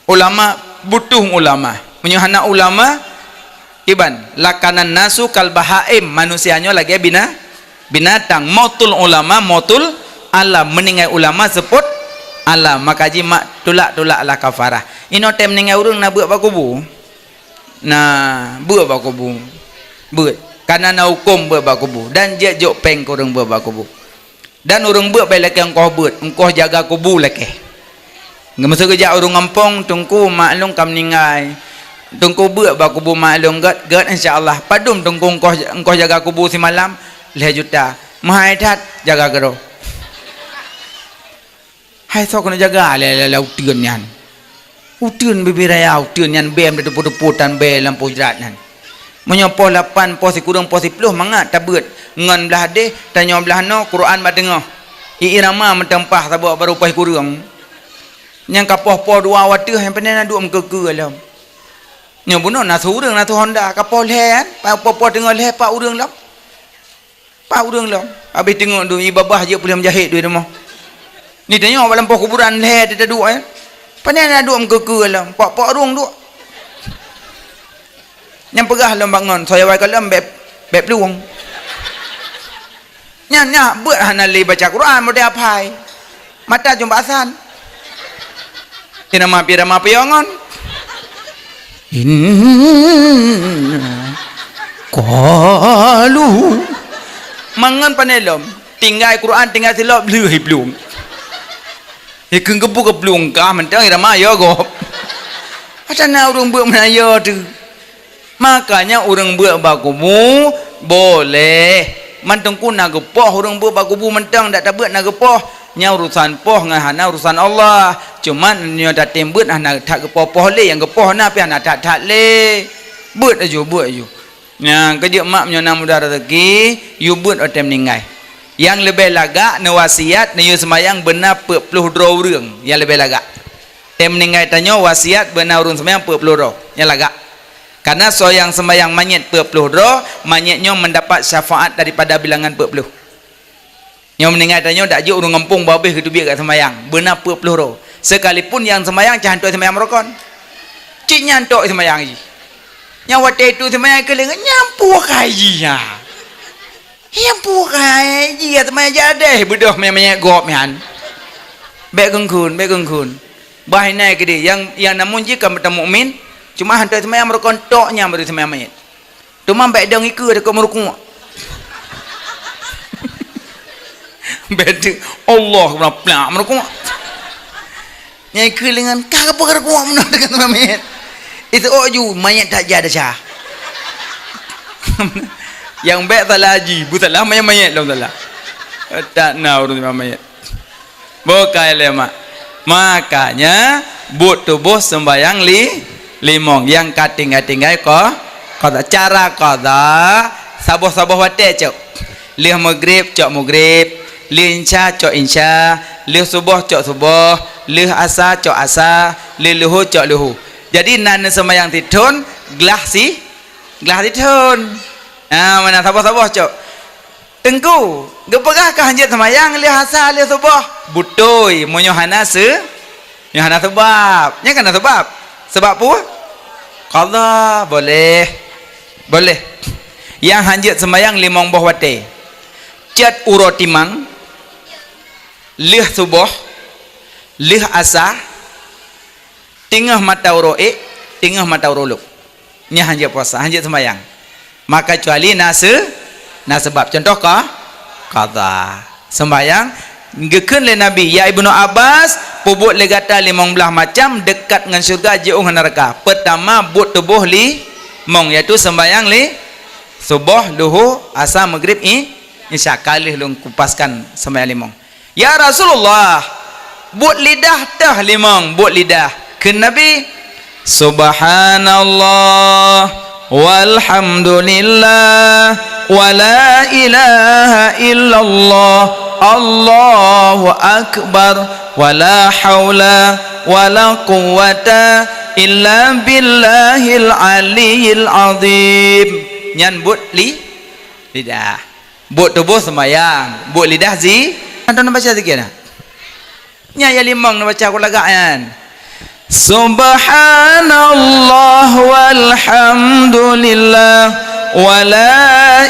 ulama butuh ulama menyuhana ulama iban lakanan nasu kal bahaim manusianya lagi binatang mautul ulama mautul alam meninggal ulama sebut alam maka jimak tulak lah kafarah ino tem meninggal urang nak buat bakubu nah buat bakubu buat karena na hukum buat bakubu dan je jok peng kurang buat bakubu dan urang buat baik laki engkau buat engkau jaga kubu laki nggak mesti kerja urang ngampong tungku maklum kam meninggal tungku buat bakubu maklum gat insyaallah padum tungku engkau jaga kubu si malam 5 juta mahai dat jaga gero hai so kena jaga le utian yan utian bibiraya utian yan bem de depu-deputan be lampu jerat nan menyopo 8 pos kurang pos 10 mangat tabut ngan belah de tanya belah no Quran ba dengar irama mentempah sabak baru pos kurang yang kapoh-poh dua watu yang pernah duk mengke alam nya buno na surang na tu Honda kapoh lehan pa-poh dengar leh pak urang lam habis tengok tu ibabah je boleh menjahit duit rumah ni tengok dalam pos kuburan leh dia duk pandai nak duk mengke alam pak urang duk yang pegah lam bangun saya wai kalam beb peluang nya buat hana li baca Quran model apai mata jumpa asan irama piangon qalu mangan panelom tinggal Quran tinggal silap leuh blung ikeng gebu ke blung ka mentang irama ya gop asana urang buat menaya tu makanya urang buat bakumu boleh mantengku nak gepoh urang buat bakumu mentang dak tabut nak gepoh nya urusan poh ngan hana urusan Allah cuman nya dak tembut hana tak gepoh le yang gepoh na pi hana tak le buat aja nya kerja mak menyana mudah rezeki you buat otem ningai yang lebih lagak ne wasiat ne you semayang benar 40 urang yang lebih lagak tem ningai tanya wasiat benar urang semayang 40 ro yang lagak karena so yang sembahyang manyet 40 ro manyetnya mendapat syafaat daripada bilangan 40 yang meninggal tanya tak je urang kampung babeh gitu biar kat sembahyang benar 40 ro sekalipun yang sembahyang jangan tok sembahyang merokon cik nyantok sembahyang ji yang waktu itu sembahyang keling nyampu kai ya nyampu kai ji ya sembahyang jadi bedah memang gop mian baik gengkun bahai naik ke dia yang namun jika bertemu mukmin cuma hantar sembahyang merokon toknya baru sembahyang mayat cuma baik dang ikut dekat merokon beda Allah berapa mereka nyai kelingan kagak pakai kuat menang dengan mayat itu oju mayat tak jadi sah yang baik salah haji bukanlah mayat lah salah tak nak urus mayat Bukan lemak. Makanya buat tubuh sembayang limong yang kating-kating ko qada cara qada sabuh-sabuh wate cok. Lih maghrib cok maghrib, lih insya cok insya, lih subuh cok subuh, lih asa cok asa, lih luhu cok luhu. Jadi nan sembayang tidun gelas tidun. Ah mana sabuh-sabuh cok. Tengku, gepegah kah hanjat sembayang lih asa lih subuh. Butoi monyo hana Yang hana sebab. Nya kan sebab. Sebab pu? Qadha boleh. Boleh. Yang hanjat sembayang limong boh wate. Cat uro timang. Lih subuh. Lih asa. Tingah mata uro tingah mata uro luk. Nya hanjat puasa, hanjat sembayang. Maka kecuali sebab. Contoh kah? Qadha. Sembayang ngekun le Nabi ya Ibnu Abbas pubut le gata 15 macam dekat dengan syurga jauh dengan neraka. Pertama buat tubuh limong iaitu sembayang subuh, luhu, asar, maghrib, isya kali lung kupaskan sembayang limong. Ya Rasulullah buat lidah tah limong, buat lidah ke Nabi subhanallah walhamdulillah wala ilaha illallah Allahu akbar wala haula wala quwwata illa billahil aliyil azim. Nyan buat lidah, buat tubuh sembayang, buat lidah anton baca zikir nah. Nya ya limang baca aku lagakan. Subhanallah walhamdulillah wala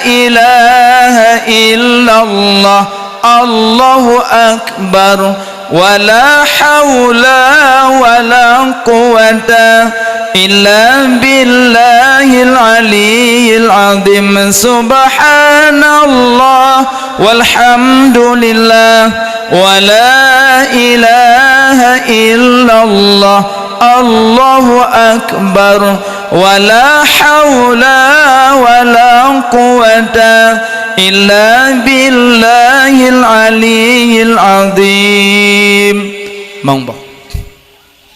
ilaha illallah Allahu akbar wala haula wala quwwata illa billahil aliyil azim. Subhanallah walhamdulillah wala ilaha illallah Allahu akbar wala haula wala quwwata illa billahil aliyil azim. Mongbo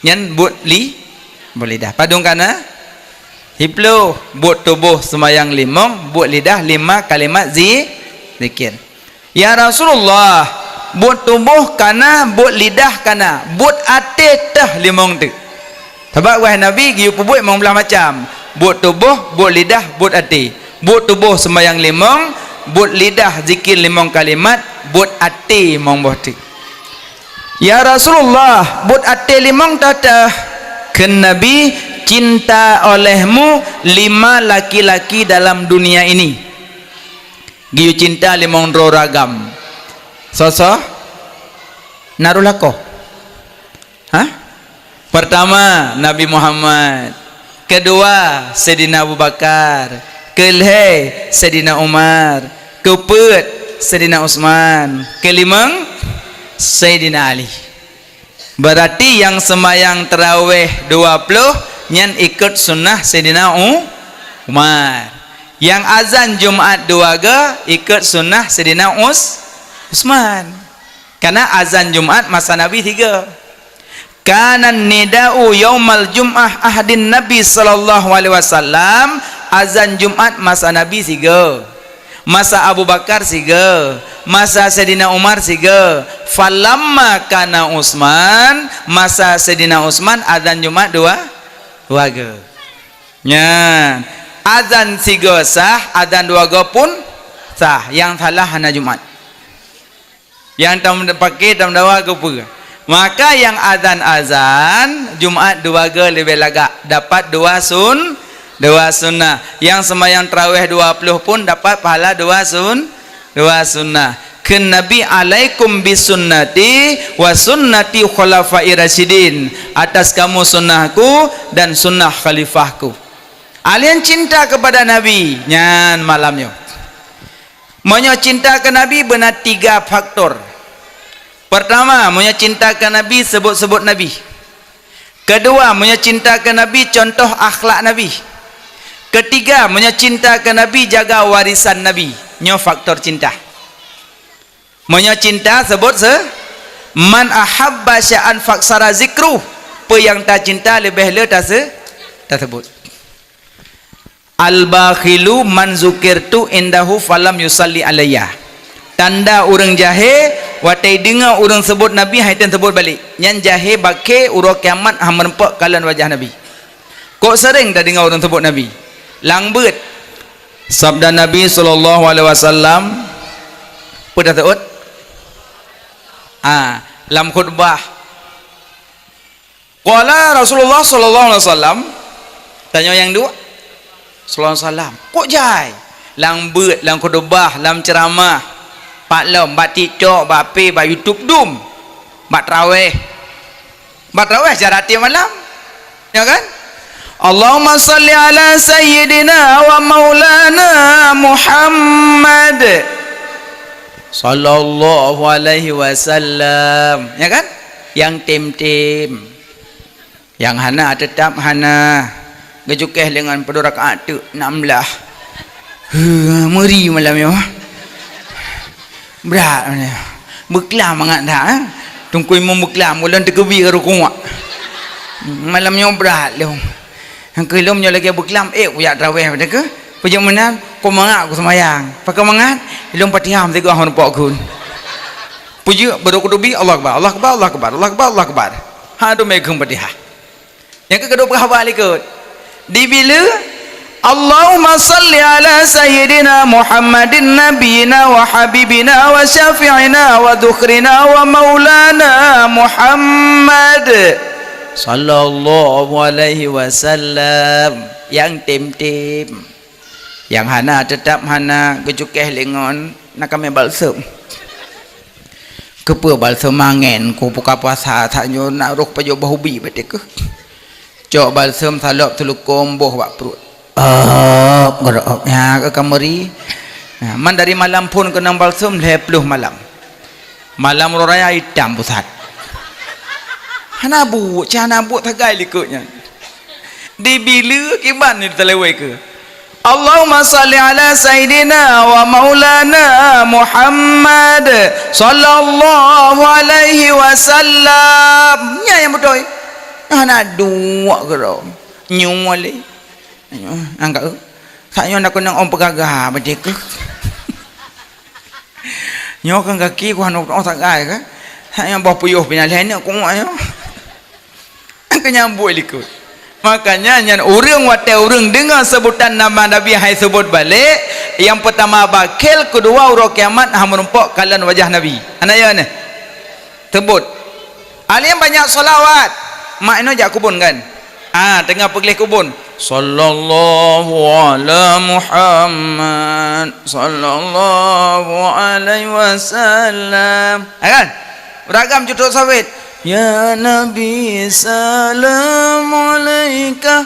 nyan buat boleh dah padung kana hiplo buat tubuh sembayang limong, buat lidah 5 kalimat zikir. Ya Rasulullah buat tubuh kana, buat lidah kana, buat ate tah limong tu. Sebab wahai Nabi giu buat 15 macam. Buat tubuh, buat lidah, buat ate. Buat tubuh sembayang limong, buat lidah zikir 5 kalimat, buat ate mongboh tu. Ya Rasulullah buat ate limong tata ke Nabi cinta olehmu 5 laki-laki dalam dunia ini. Giu cinta 5 ragam. Sosok narulako. Hah? Pertama Nabi Muhammad, kedua Sayyidina Abu Bakar, kelih Sayyidina Umar, keempat Sayyidina Utsman, kelima Sayyidina Ali. Berarti yang sembahyang tarawih 20 nyan ikut sunnah Sayyidina Umar. Yang azan Jumat 2 ga ikut sunnah Sayyidina Utsman. Karena azan Jumat masa Nabi 3. Kanan nida'u yaumal jum'ah ahdin Nabi sallallahu alaihi wasallam. Azan Jumat masa Nabi 3, masa Abu Bakar 3, masa Sayyidina Umar 3. Falamma kana Utsman, masa Sayyidina Utsman azan Jumat 2 ga. Nya azan 3 sah, azan 2 ga pun sah. Yang salah hanya Jumat. Yang tam pakai tam dawa ke apa? Maka yang azan Jumat 2 ga lebih lagak dapat 2 sunnah. Yang sembahyang tarawih 20 pun dapat pahala 2 sunnah. Ken Nabi alaikum bisunnati wa sunnati khulafai rasyidin. Atas kamu sunnahku dan sunnah khalifahku. Alian cinta kepada Nabi nyan malamnya. Monyo cinta ke Nabi benar 3 faktor. Pertama, monyo cinta ke Nabi sebut-sebut Nabi. Kedua, monyo cinta ke Nabi contoh akhlak Nabi. Ketiga, monyo cinta ke Nabi jaga warisan Nabi. Nyo faktor cinta. Monyo cinta sebut Man ahabba sya'an faksara zikruh, apa yang tak cinta lebih le tersebut. Al-bakhilu man zukirtu indahu falam yusalli alayya. Tanda orang jahe watai dengar orang sebut Nabi haitan sebut balik. Yang jahe bakhe urang kiamat hang merempak kalan wajah Nabi. Kok sering dah dengar orang sebut Nabi? Langbeut. Sabda Nabi sallallahu alaihi wasallam pada taut lam khutbah qala Rasulullah sallallahu alaihi wasallam, tanya yang dua sallallahu alaihi wasallam, kok jai lang beut lang khutbah lam ceramah pak lom bat TikTok bat pe bat YouTube dum bat tarawih jarati malam ya kan. Allahumma salli ala sayyidina wa maulana Muhammad sallallahu alaihi wasallam, ya kan, yang tim-tim yang hana tetap hana gejukeh dengan pada rakaat tu 16 meri malam ya berat beklam sangat dah tungkui mu beklam mulan terkebi ke rukuk malamnya berat lu yang kelomnya lagi beklam uyak tarawih pada ke pejak menan kau mangak aku semayang pakai mangat ilmu Fatihah mesti kau nampak kun puji berdoa Allah akbar Allah akbar Allah akbar Allah akbar Allah akbar tu megang Fatihah. Yang kedua berhafal ikut dibila Allahumma salli ala sayyidina Muhammadin nabiyina wa habibina wa syafi'ina wa dhukhrina wa maulana Muhammad sallallahu alaihi wasallam, yang tim-tim yang hana tetap hana gejukeh lengon nak kami balsam kepa balsam mangen ku buka puasa taknyo nak roh pajo bahubi betek ke cok balsam salop telukom boh bak perut gerok ya ke kamari man dari malam pun kena balsam 20 malam raya hitam pusat hana bu tagai likutnya dibila kiban ni terlewai ke Allahumma salli ala sayyidina wa maulana Muhammad sallallahu alaihi wasallam, nya yang betul hana dua ke nyuali angkat saknya nak kena om pegagah bedik ke nyokan kaki ku hana tagai ke saknya bah puyuh pinalih ni ku ayo kenyambut likut. Makanya yang orang watai orang dengar sebutan nama Nabi hai sebut balik, yang pertama bakil, kedua urang kiamat hang merempak kalan wajah Nabi. Ana ya ne. Sebut. Alian banyak selawat. Mak ino jak kubun kan. Tengah pergi kubun. Sallallahu ala Muhammad sallallahu alaihi wasallam. Kan? Beragam cutuk sawit. Ya Nabi salam alaika.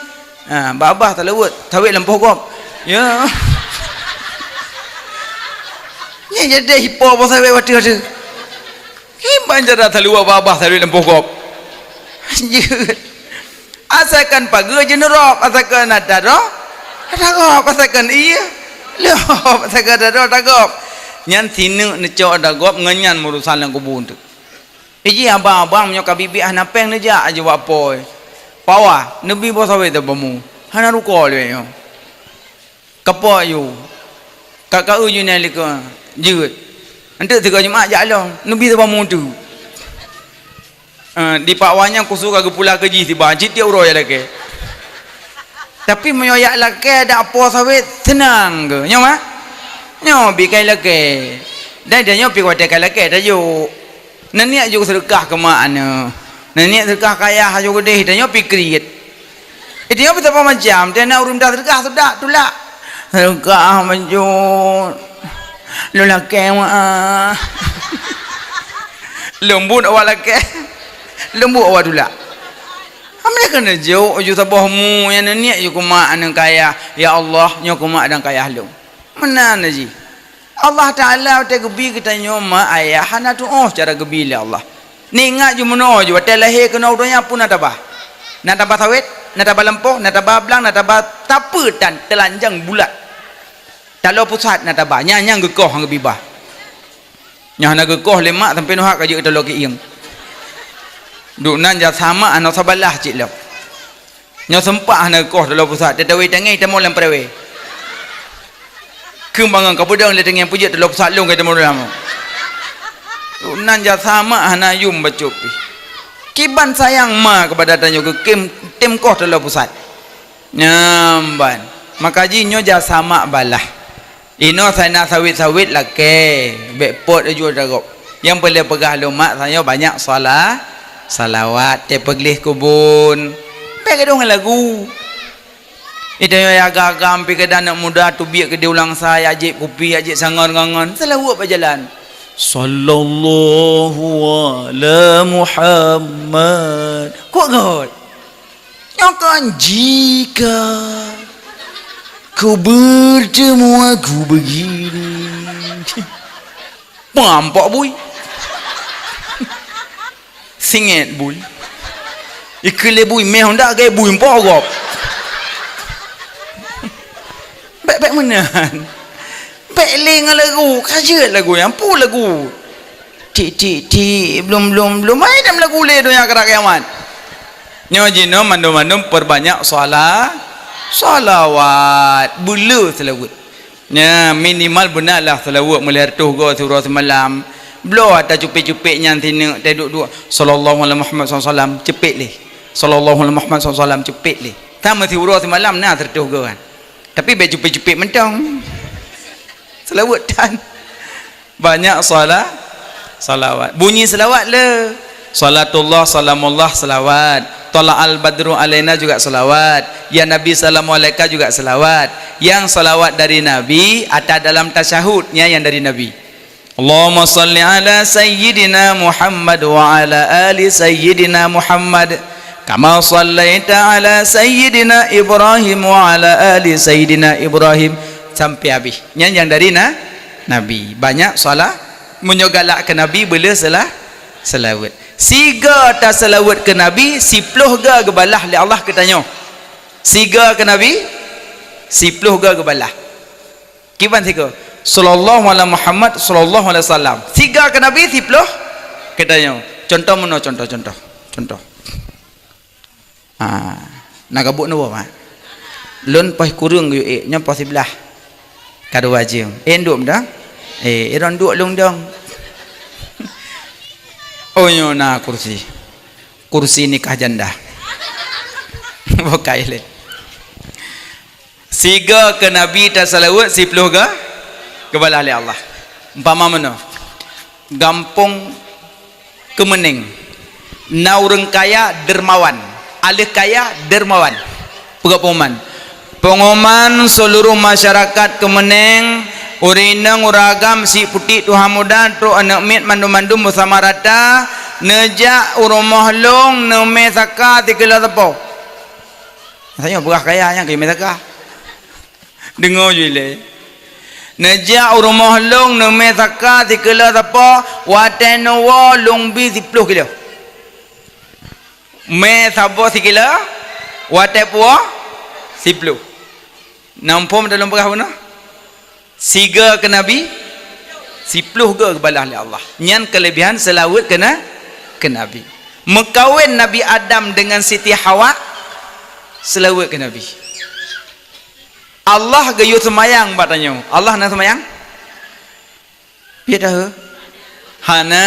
Babah tak lewat tawik dalam pokok. Ya. Ni jadi hipo apa sawit wati-wati. Kimban jara tak lewat babah tawik dalam pokok. Asalkan pagi jenerop, asalkan ada roh. Ada gop, asalkan iya. Lop, asalkan ada roh, ada gop. Nyan sini necok ada gop ngenyan murusan yang kubun tu. Iji abang-abang menyokap bibi anak peng aja aja wapoy. Pawa, nabi bos awet tu bamu. Hana ruko le yo. Kapo yo. Kakak uju ni lika jut. Ante tiga jemaah jalan, nabi tu bamu tu. Di pawanya aku suka gepula keji tiba cit dia uroi lagi. Tapi menyoyak lagi ada apa sawit senang ke? Nyo mah? Nyo bikai lagi. Dan dia nyo pi kuat lagi dah yo. Nenek juga sedekah ke mana? Nenek sedekah kaya juga deh. Dia pikir. Dia betapa macam. Dia nak urun dah sedekah sudah tulak. Sedekah macam. Lelaki mah. Lembut awak lelaki. Lembut awak tulak. Mereka kena jauh. Uju sabahmu. Yang nenek juga mak dan kaya. Ya Allah. Nyok mak dan kaya lu. Mana naji? Allah Ta'ala wata gebi kita nyoma ayah hana tu cara gebi le Allah ni ingat je meno je wata lahir kena udonya pun nak tabah sawit nak tabah lempoh nak tabah blang nak tabah tapetan telanjang bulat kalau pusat nak tabah nyang gekoh hang gebi bah nyang nak gekoh lemak sampai noh ka je telo ki ing duk nan ja sama anak sabalah cik lok nyo sempah na koh dalam pusat tetawi tangi temu lam prewe kembangan kapudang le tangi pujit dalam pusat long kita mulam duk nan ja sama ana yum bacupi kiban sayang ma kepada tanyo ke tim koh dalam pusat nyamban makaji nyo ja sama balah ino saya nak sawit-sawit lah ke bekpot aja darok yang boleh pegah lumak saya banyak salawat te peglih kubun pe kedong lagu itu ya agak-agak ampi ke anak muda tu biak ke dia ulang saya ajik kopi ajik sangon-ngongon selalu apa jalan sallallahu ala Muhammad kok god nyakan jika kau bertemu aku begini mampak boy singet boy ikle boy meh ndak ke boy empok baik menan baik ling lagu kajet lagu yang pu lagu ti belum main dalam lagu le dunia kerak kiamat nyojino mandum perbanyak salawat bulu selawat nya minimal benarlah selawat melertuh go surah semalam blo ada cupik-cupik nyantina teduk dua sallallahu alaihi Muhammad sallallahu cepik leh sallallahu alaihi Muhammad sallallahu cepik leh sama surah semalam nah tertuh go kan tapi be cupik-cupik mentang selawat dan banyak salawat bunyi selawat le salatullah salamullah selawat Tala'al badru alaina juga selawat ya Nabi salamu alaika juga selawat yang selawat dari Nabi ada dalam tasyahudnya yang dari Nabi Allahumma salli ala sayyidina Muhammad wa ala ali sayyidina Muhammad kama sallaita ala sayyidina Ibrahim wa ala ali sayyidina Ibrahim sampai habis yang dari Nabi banyak salat menyogalak ke Nabi bila selawat siga tak selawat ke Nabi sipluh ga gebalah li Allah katanya siga ke Nabi sipluh ga gebalah kiban siga sallallahu alaihi Muhammad sallallahu alaihi wasallam siga ke Nabi sipluh katanya contoh mana contoh nak gabuk no apa lon pas kurung yo nya pas sebelah kado wajib enduk dah iron duk long dong oh nyona kursi nikah janda bokai le siga ke Nabi ta salawat sipluh ga kebalah li Allah umpama mana gampung kemening naureng kaya dermawan alih kaya dermawan pengumuman seluruh masyarakat kemeneng urinang uragam si putih tu hamudan tu anak mit mandum bersama rata nejak urumah long neme saka tikala tepo saya berah kayanya ke mesaka dengar je le nejak urumah long neme saka tikala tepo wateno long bi 10 kilo me sabo sikila watepo 10 nampom dalam berah mana siga ke Nabi sipluh ke kebalah li Allah nyan kelebihan selawat ke Nabi mekawin Nabi Adam dengan Siti Hawa selawat ke Nabi Allah gayu semayang batanya Allah nak semayang dia dah hana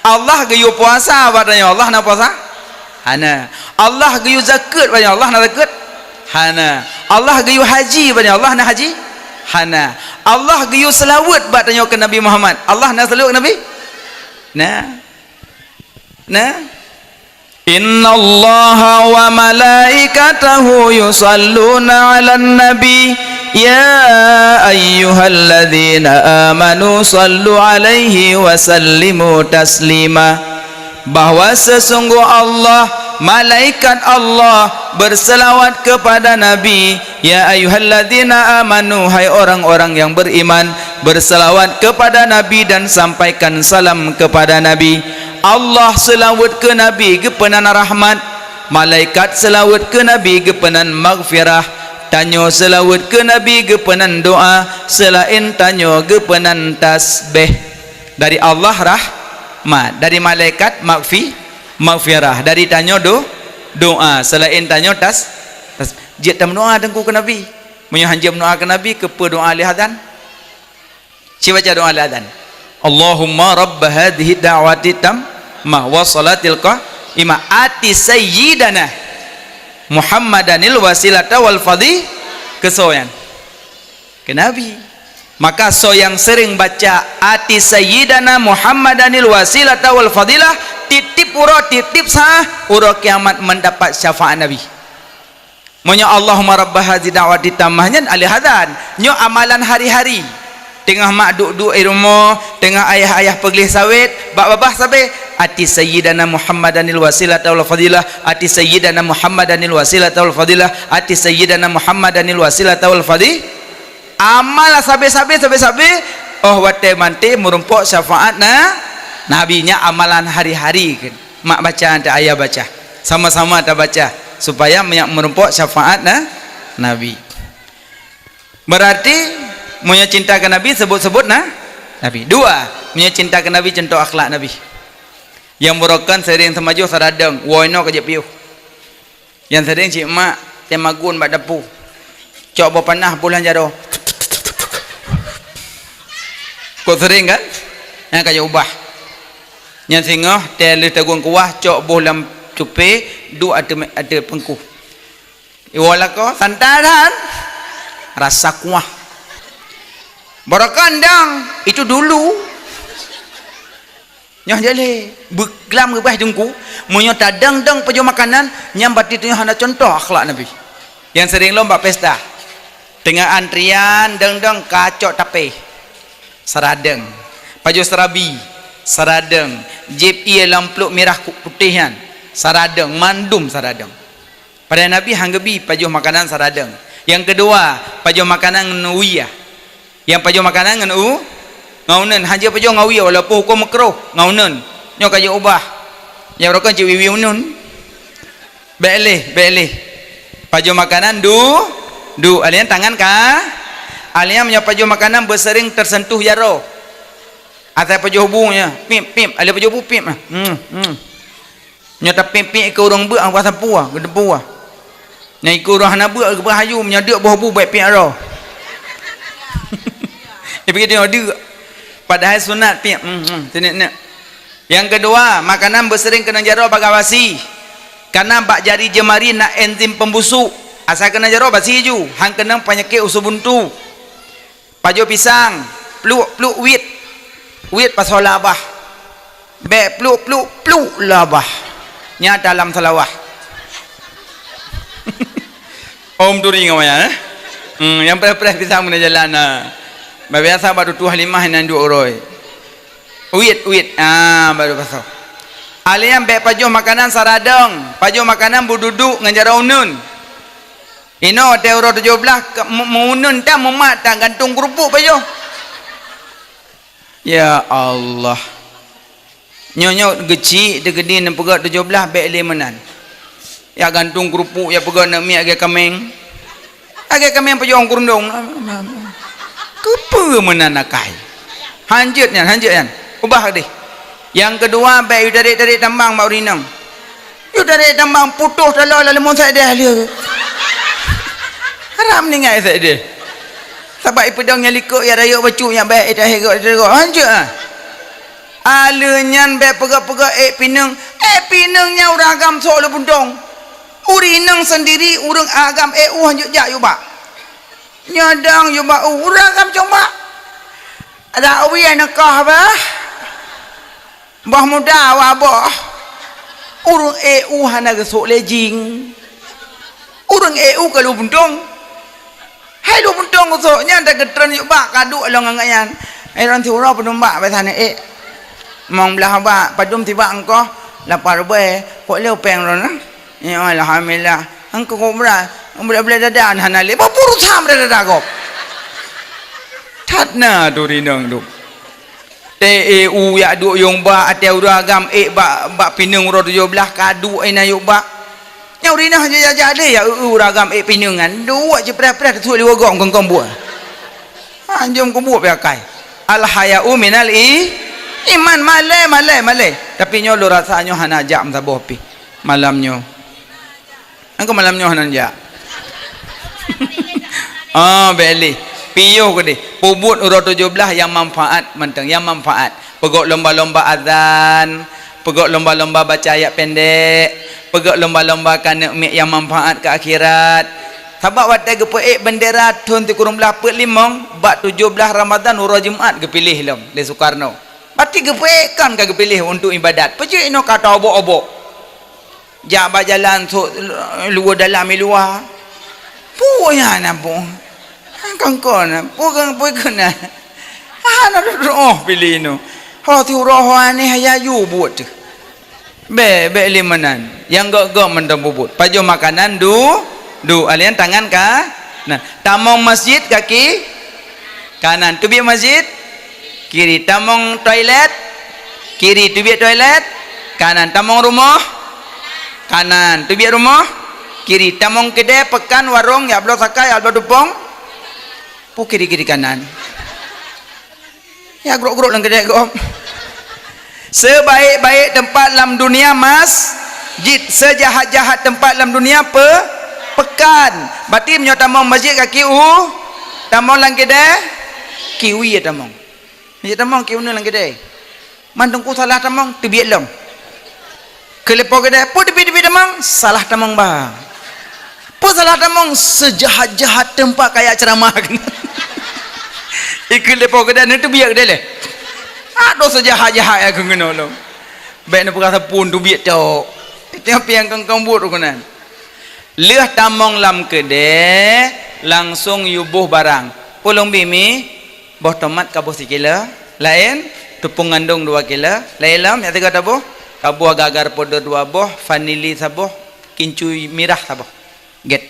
Allah gayu puasa batanya Allah nak puasa hana Allah gayu zakat batanya Allah nak zakat hana Allah gayu haji batanya Allah nak haji hana Allah gayu selawat bat tanya ke Nabi Muhammad Allah nak selawat Nabi nah innallaha wa malaikatahu yusalluna 'alan nabi ya ayyuhalladzina amanu sallu 'alaihi wa sallimu taslima bahwa sesungguh Allah malaikat Allah berselawat kepada Nabi ya ayyuhalladzina amanu hai orang-orang yang beriman berselawat kepada Nabi dan sampaikan salam kepada Nabi Allah selawat ke Nabi gepenan rahmat malaikat selawat ke Nabi gepenan maghfirah tanyo selawat ke Nabi gepenan doa selain tanyo gepenan tasbih dari Allah rahmat dari malaikat maghfirah. Dari tanya doa, selain tanya jid tam doa dengku ke Nabi. Munyo hanja doa ke Nabi ke doa lihadan. Si baca doa lihadan. Allahumma rabb hadhihi da'wati tammah wa salatil qa'imah ati sayyidana Muhammadanil wasilata wal fadhi kesoyan ke Nabi. Maka so yang sering baca ati sayyidana Muhammadanil wasilata wal fadilah, titip sah uro kiamat mendapat syafaat Nabi. Monya Allahumma rabb hadhihi da'wati tammahnya alihadan nyo amalan hari-hari. Tengah mak duk-duk rumah, tengah ayah-ayah pergi sawit, bak-babah sabe ati sayyidana Muhammadanil wasilata wal fadilah, ati sayyidana Muhammadanil wasilata wal fadilah, ati sayyidana Muhammadanil wasilata wal fadilah. Amal sabe-sabe oh wate mante merumpok syafaat nabinya amalan hari-hari kan. Mak baca anta ayah baca. Sama-sama anta baca supaya merumpok syafaat Nabi. Berarti punya cinta ke Nabi sebut-sebut Nabi. Dua, punya cinta ke Nabi contoh akhlak Nabi. Yang merokan sering semaju saradeng, woino kerja piuh. Yang sering cik mak temagun bak depu. Cok berpanah bulan jaro. Kau sering kan? Yang kaya ubah. Yang singoh tele tegun kuah cok bolam cupe du ada pengku. Iwala ko santaran rasa kuah. Barakandang itu dulu. Nyoh jale beglam gebah jengku, munyo tadang-dang pejo makanan nyambati tu hana contoh akhlak Nabi. Yang sering lomba pesta. Tengah antrian dang-dang kacok tape. Saradeng, pajo serabi, saradeng, jep ia lampluk merah putihan, saradeng, mandum saradeng. Pada Nabi hanggebi pajo makanan saradeng. Yang kedua, pajo makanan nuwiyah. Yang pajo makanan ngaunen hanja pajo ngawiyah walaupun hukum makruh ngaunen. Nyo kayo ubah. Yang rokon ci wiwi unun. Beleh. Pajo makanan du alian tangan ka alian punya pajo makanan bersering tersentuh jaro atas pajo hubungnya pip alian pajo hubung pip nyata pip ke urang beuk ang pasal puah gede puah nyai ku urang hana beuk ke bahayu menyadak buah hubung baik pip aro pergi tengok dia padahal sunat pip nak. Yang kedua, makanan bersering kena jaro bagawasi karena bak jari jemari nak enzim pembusuk. Asal kena jaro basi ju, hang kena penyakit usus buntu. Pajo pisang, pluk wit pasal labah. Be pluk labah. Nya dalam salawah. Om turi ngamaya yang pres pisang mana jalan biasa baru 25 nan 2 oroi. Wit baru pasal. Alian be pajo makanan saradong, pajo makanan bududuk nganjara unun. Ino teuro 17 munun tak memat tak gantung kerupuk pajo. Ya Allah. Nyonyo geci degedi nan pegat 17 be lemenan. Ya gantung kerupuk ya pegat nak mi age kameng. Age kameng pajo ong kurundong. Kepe menanakai. Hanjut yan. Ubah deh. Yang kedua be dari tambang bau rinang. Yu dari tambang putus dalam lemon saya dia. Haram ni ngai saya dia. Sebab ipedang yang likuk ya raya bacu yang baik dah hegok hanjut ah. Alunyan be pegak-pegak pinangnya urang agam sok lu bundong. Urinang sendiri urang agam hanjut jak yu ba. Nyadang yu ba urang agam coba. Ada awi nakah ba. Bah muda wa bah. Urang hana gesok lejing. Urang kalau bundong. Hai lu bundong gesoknya ada getran yuk bak kaduk long angayan. Ron tiura penumbakไปทานmong belah ba padum tiba engko lapar be kok leu peng ron ya alhamdulillah engko kobra bela dadan hanale ba puru tham dada gop thatna tu rinang tu TEU ya duk yung ba atau ragam ba pinung ro 17 kadu aina yuk ba nyau rina haja jadi ya ragam pinungan dua je preh tu liwa gong kong buah anjum ko buah pakai al hayau minal Iman malai. Tapi nyo lo rasanya hana jam saboh pi. Malamnyo. Angko malamnyo hana jak. Beli. Piyo ke deh. Pubut urut 17 yang manfaat menteng, yang manfaat. Pegok lomba-lomba azan, pegok lomba-lomba baca ayat pendek, pegok lomba-lomba kana yang manfaat ke akhirat. Sebab watai ke peik bendera tun ti kurung belah pek limong, bak 17 Ramadan urut Jumaat ke pilih lom le Soekarno. Berarti ke peik kan ke pilih untuk ibadat. Pecik ino kata obok-obok. Jak ba jalan luar dalam luar. Punya nampu. Kangkon pukan pilih no ti roh ni haya yu buat be limanan yang gak mendem bubut pajo makanan du alian tangan ka nah tamong masjid kaki kanan tu biar masjid kiri tamong toilet kiri tu biar toilet kanan tamong rumah kanan tu biar rumah kiri tamong kedai pekan warung ya blok sakai ya blok dupong pu kiri kanan ya grok lang kedai kok sebaik-baik tempat dalam dunia masjid, sejahat-jahat tempat dalam dunia pekan. Berarti menyo tamong masjid kaki tamong lang kedai kiwi ya tamong masjid tamong kiwi lang kedai mantungku salah tamong tebiat long kelepo kedai pu tebi tamong salah tamong bang pu salah tamong sejahat-jahat tempat kayak ceramah ikut lepo kedai ni tu biar kedai le aduh sejahat-jahat ya kena lo baik nak perkasa pun tu biar cok tengok yang kang buat rukunan leh tamong lam kedai langsung yubuh barang pulung bimi boh tomat kabuh sikila lain tepung ngandung 2 kilo lain lam ya tiga tabuh kabuh agar podo 2 boh vanili sabuh kincui mirah sabuh get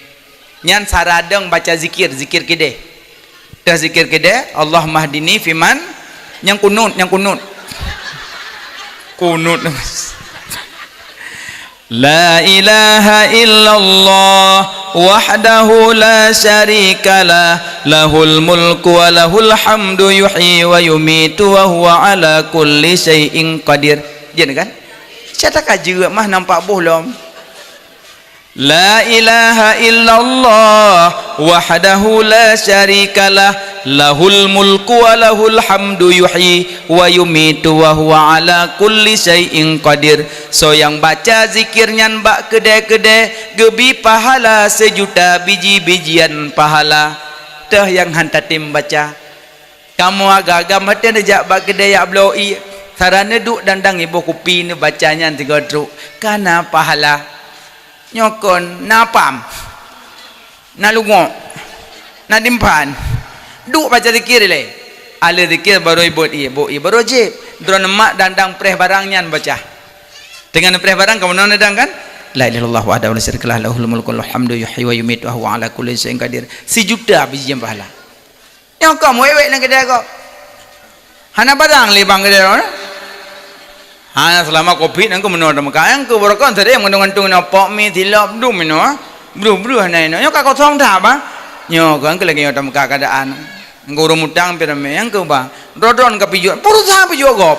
nyan saradeng baca zikir kedai dah zikir kedai Allah mahdini fiman yang kunut la ilaha illallah wahdahu la syarikalah lahul mulku wa lahul hamdu yuhyi wa yumitu wa huwa ala kulli syai'in qadir jangan kan cetak aja mah nampak bohlom la ilaha illallah wahdahu la syarikalah lahul mulku wa lahul hamdu yuhyi wa yumitu wa huwa ala kulli syai'in qadir. So yang baca zikirnya bak kedai-kedai gebi pahala 1 juta biji-bijian pahala. Teh yang hantatim baca kamu agak-agak mati nejak bak kedai ya bloi sarana duk dandang ibu kopi ni bacanya 3 truk kana pahala nyokon napam nalungo nadimpan duk baca zikir le ala zikir baru ibu baru wajib drone mak dandang preh barangnya baca dengan preh barang kamu nak dandang kan la ilaha illallah wahdahu la syarika lahu lahul mulku wa lahul hamdu yuhyi wa yumiitu wa huwa ala kulli syai'in qadir 1 juta biji pahala yang kamu ewek nang kedai kau hana barang le bang kedai hana selama kopi nang ko menor dam kayang ko borokon tadi yang ngantung na pok mi dilap dum no bru hana no yo ka ko thong tha ba nyo kan ke lagi dam ka keadaan ngoro mutang pirame yang ko ba rodon ka pijo purutha pijo gop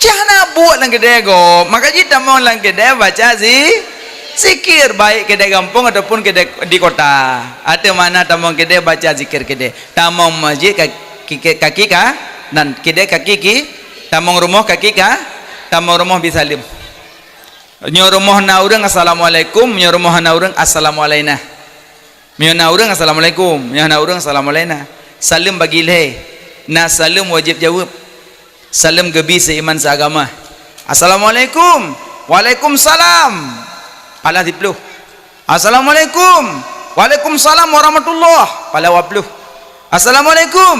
jana buat lang kedai go maka kita mau lang kedai baca zikir baik kedai kampung ataupun kedai di kota atau mana tamong kedai baca zikir kedai tamong masjid kaki ka dan kedai kaki tamong rumah kaki ka tamong rumah bisalim nyo rumah na urang assalamualaikum nyo rumah na urang assalamualaikum nyo na urang assalamualaikum nyo na urang assalamualaikum salim bagi le na salim wajib jawab salim gebi seiman seagama assalamualaikum waalaikumsalam pala 10 assalamualaikum waalaikumsalam warahmatullah pala 20 assalamualaikum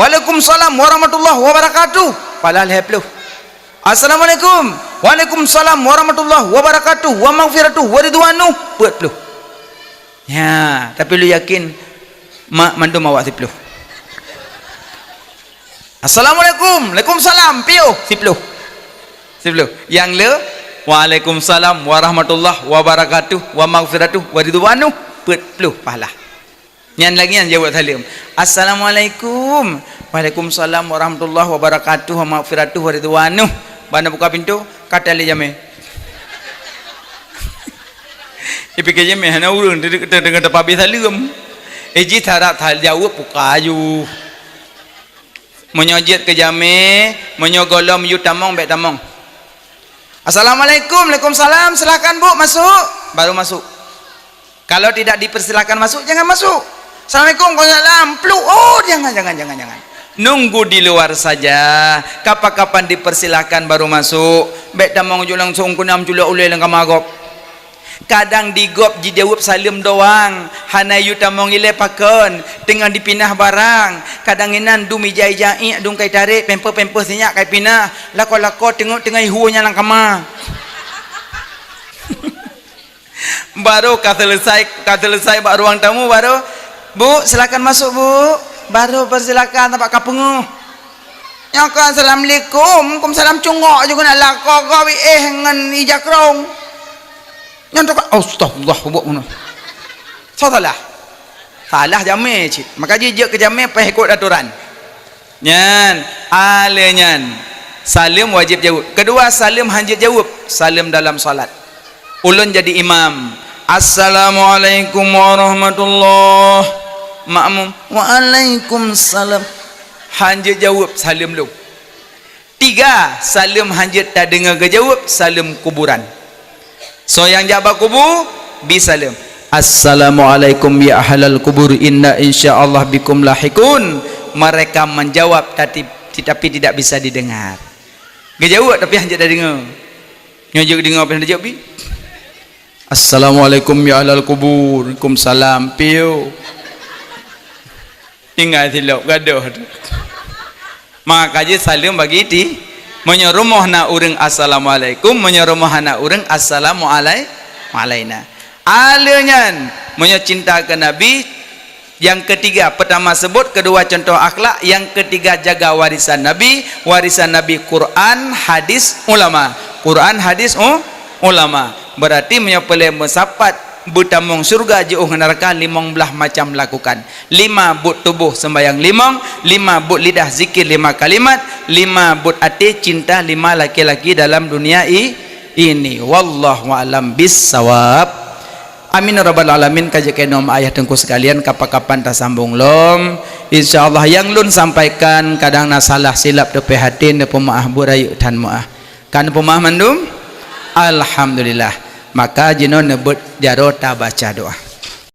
waalaikumsalam warahmatullah wabarakatuh pala 50 assalamualaikum waalaikumsalam warahmatullah wabarakatuh wa maghfiratuh wa ridwanuh 40 ya tapi lu yakin mak mandu mawak 10 assalamualaikum waalaikumsalam piu 10 yang le waalaikumsalam warahmatullah wabarakatuh wa maghfiratuh wa ridwanuh 40 pahala Nyan lagi yang jawab salam. Assalamualaikum. Waalaikumsalam warahmatullahi wabarakatuh wa maghfiratuh wa ridwanuh. Bana buka pintu, kata ali jame. Ipike jame hana urang dengan tepabi salam. Eji tarak thal jawab buka aju. Menyojit ke jame, menyogolom yu tamong bek tamong. Assalamualaikum, waalaikumsalam, silakan Bu masuk. Baru masuk. Kalau tidak dipersilakan masuk, jangan masuk. Assalamualaikum, waalaikumsalam, pluk. Oh, jangan. Nunggu di luar saja. Kapan-kapan dipersilakan baru masuk. Bek tamong ju langsung kunam julak ulai lang kamagop. Kadang digop dijawab salim doang. Hana yu tamong ile pakon dengan dipinah barang. Kadang inan du mijai-jai dung kai tarik pemper sinyak kai pinah. Lako tengok tengah ihunya lang kama. Baru kata selesai bak ruang tamu baru, Bu silakan masuk Bu. Baru persilakan tampak kapenguh. Ya kan assalamualaikum, kumsalam cungok juga nak lako kau ngan ijak rong. Yang tu kan astagfirullah buat salah jamai cik. Maka jejak ke jamai apa ikut aturan. Nyan alenyan salim wajib jawab. Kedua salim hanjit jawab. Salim dalam salat. Ulun jadi imam. Assalamualaikum warahmatullahi. Makmum waalaikumsalam. Hanjit jawab salim lu. 3 salim hanjit tak dengar ke jawab salim kuburan. So yang jabat kubur bisalim. Assalamualaikum ya ahlal kubur inna insyaallah bikum lahikun. Mereka menjawab tapi tidak bisa didengar. Gejawab tapi hanjit tak dengar. Nyojok dengar apa yang dia jawab. Assalamualaikum ya ahlal kubur. Waalaikumsalam piu. Tinggal silap gaduh. Maka je salim bagi di menyerumuh na urang assalamualaikum, menyerumuh na urang assalamualaikum. Alenyan mencinta ke Nabi. Yang ketiga pertama sebut, kedua contoh akhlak, yang ketiga jaga warisan Nabi. Warisan Nabi Quran, hadis, ulama. Quran, hadis, ulama. Berarti menyepele mesapat butamong surga jauh neraka 15 macam lakukan. 5 but tubuh sembahyang 5 but lidah zikir 5 kalimat, 5 but hati cinta 5 laki-laki dalam dunia ini. Wallahu a'lam bissawab. Amin rabbal alamin. Kajian nom ayah tengku sekalian, kapan-kapan tak sambung lom. Insyaallah yang lun sampaikan kadang na salah silap depe hati ne pemaah burayu dan maah. Kan pemaah mandum? Alhamdulillah. Maka jinon nebut jarota baca doa.